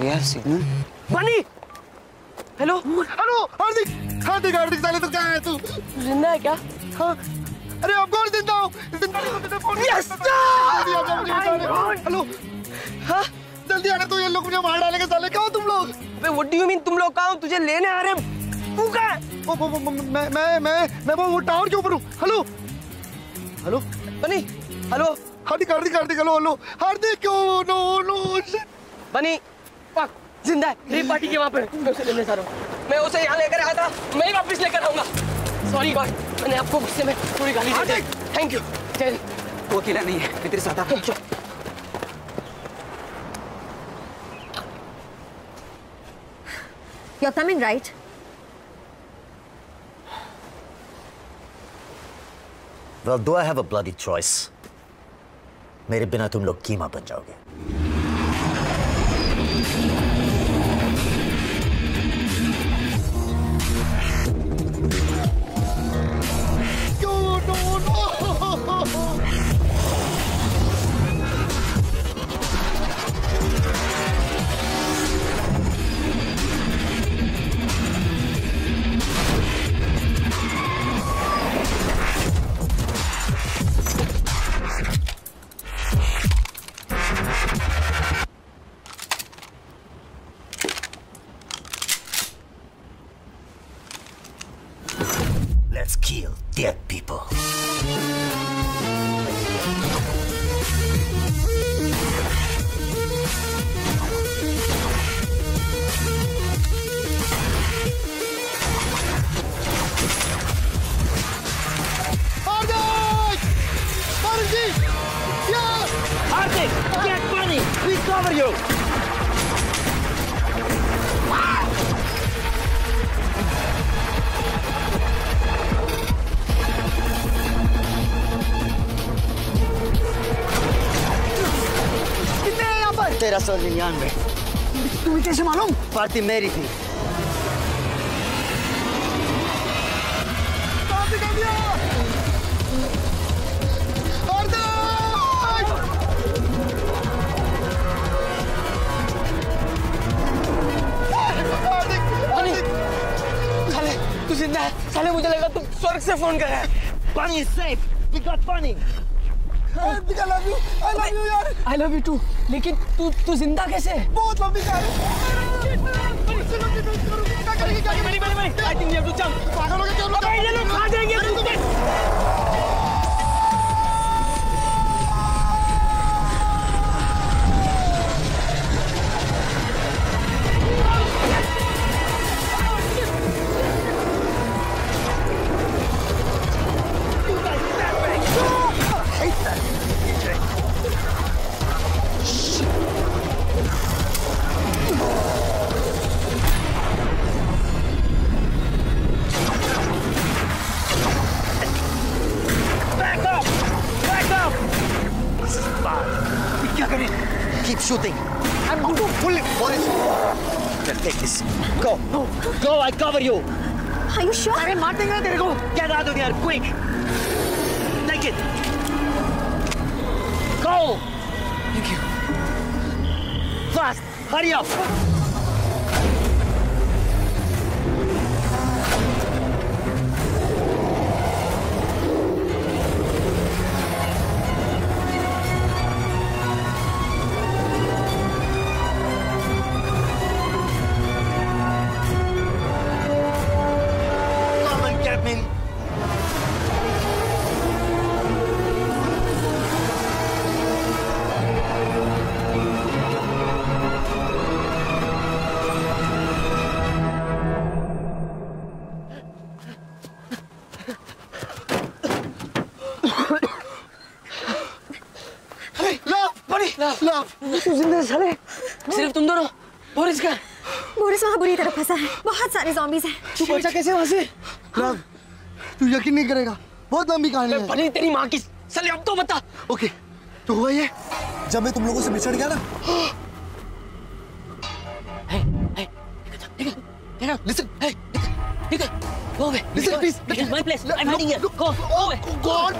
यार सिग्नल। बनी। हेलो हेलो हार्दिक, हार्दिक हार्दिक साले तो क्या है तू? जिंदा है क्या? हाँ, अरे अब कौन जिंदा हूँ? जिंदा नहीं होते तो फोन। यस हेलो, हाँ जल्दी आना, तो ये लोग मुझे मार डालेंगे साले। क्या हो तुम लोग? अबे व्हाट डू यू मीन तुम लोग? कहाँ हो? तुझे लेने आ रहे हैं। तू कहाँ है? मैं वो टावर के ऊपर हूँ। Hello hello Bunny. Hello Hardik Hardik Hardik, hello hello Hardik. क्यों? नो नो बनी फक, जिंदा है। रेप पार्टी के वहाँ पे मैं उसे लेने जा रहा हूँ। मैं उसे यहाँ लेकर आया था, मैं ही वापस लेकर आऊंगा। सॉरी गॉड, मैंने आपको गुस्से में थोड़ी गाली दी थी। Thank you. चल वो अकेला नहीं है, मैं तेरे साथ आता हूँ। You're coming, right? Well, do I have a bloody choice? मेरे बिना तुम लोग कीमा बन जाओगे। Let's kill dead people. Hardik, get money. We cover you. कितने हैं यहाँ पर? 1399। तुम्हें कैसे मालूम? पार्टी मेरी थी। साले तू जिंदा है। साले मुझे लगा तू स्वर्ग से फोन कर रहा है। Bunny is safe. We got Bunny. I love you यार। I love you too। लेकिन तू जिंदा कैसे? बहुत लंबी कहानी। I think we have to jump। पागल हो गए क्या लोग? ये लोग खा जाएंगे तुझे। Keep shooting. I'm going to pull it. Boris, then take this. Go. Go, I cover you. Are you sure? अरे मार देंगे तेरे को. Get out of here, quick. Take it. Go. Thank you. Fast. Hurry up. Come and get me. जिंदा साले सिर्फ तुम दोनों बोरिस का बोरिस वहाँ बुरी तरह फंसा है, बहुत सारे zombies हैं। तू बचा कैसे वहाँ से? लव, तू यकीन नहीं करेगा, बहुत लंबी कहानी है। बनी तेरी माँ की साले, अब तो बता। ओके, तो हुआ ये, जब मैं तुम लोगों से बिछड़ गया ना, listen, hey, go away. Listen, please. This is my place. I'm hiding here. Go away. Go on.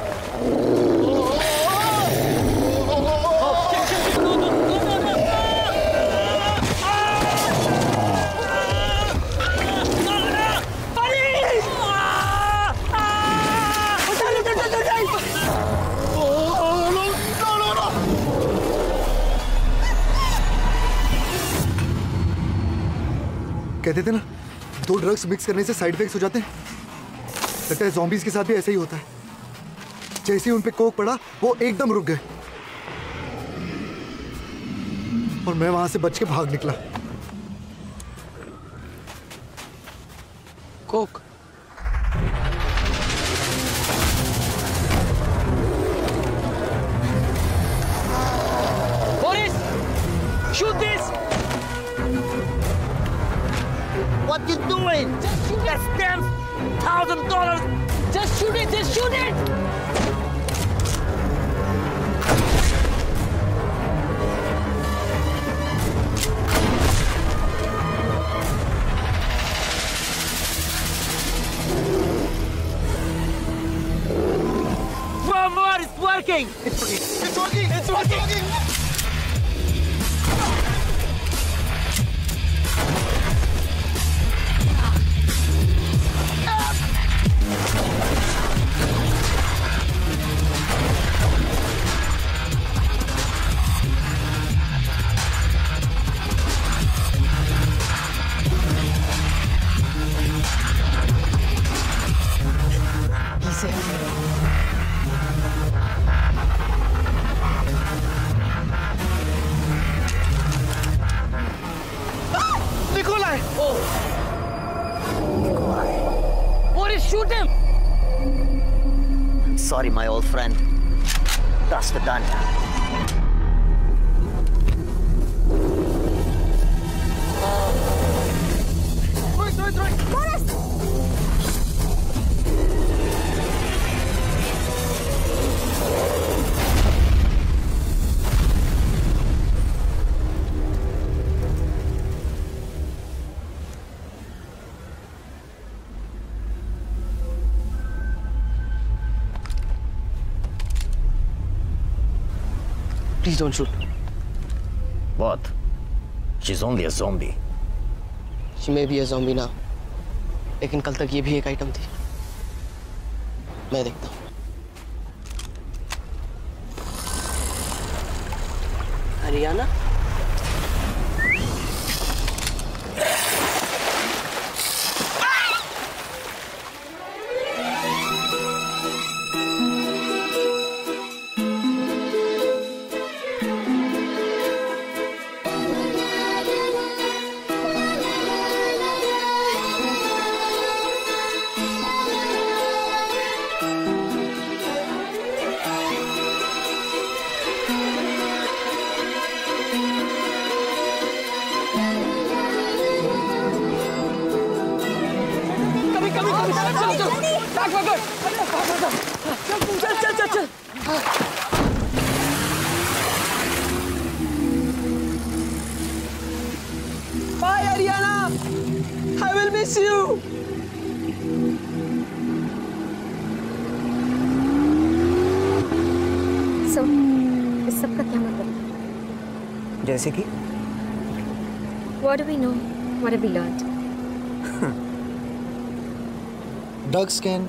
कहते थे ना, 2 ड्रग्स मिक्स करने से साइड इफेक्ट्स हो जाते हैं। लगता है ज़ॉम्बीज़ के साथ भी ऐसा ही होता है। जैसे ही उन पे कोक पड़ा, वो एकदम रुक गए और मैं वहां से बच के भाग निकला। Coke Boris, shoot this. What you doing? Just shoot That's $10,000. Just shoot it. Just shoot it. One more, it's working. It's working. It's working. Nikolai! Oh. Boris, shoot him. Sorry, my old friend. That's the done. Boris! Please don't shoot. What? She's only a zombie. She may be a zombie now. लेकिन कल तक ये भी एक item थी। मैं देखता हूँ। हरियाणा? चल। Bye, Ariana. I will miss you. जैसे कि What do we know? What have we learned? Drugs can,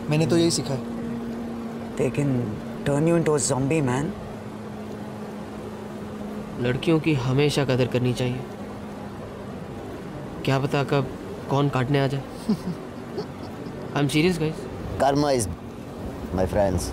मैंने तो यही सीखा है। They can turn you into a zombie, man. लड़कियों की हमेशा कदर करनी चाहिए। क्या पता कब कौन काटने आ जाए। I'm serious, guys. Karma is, my friends.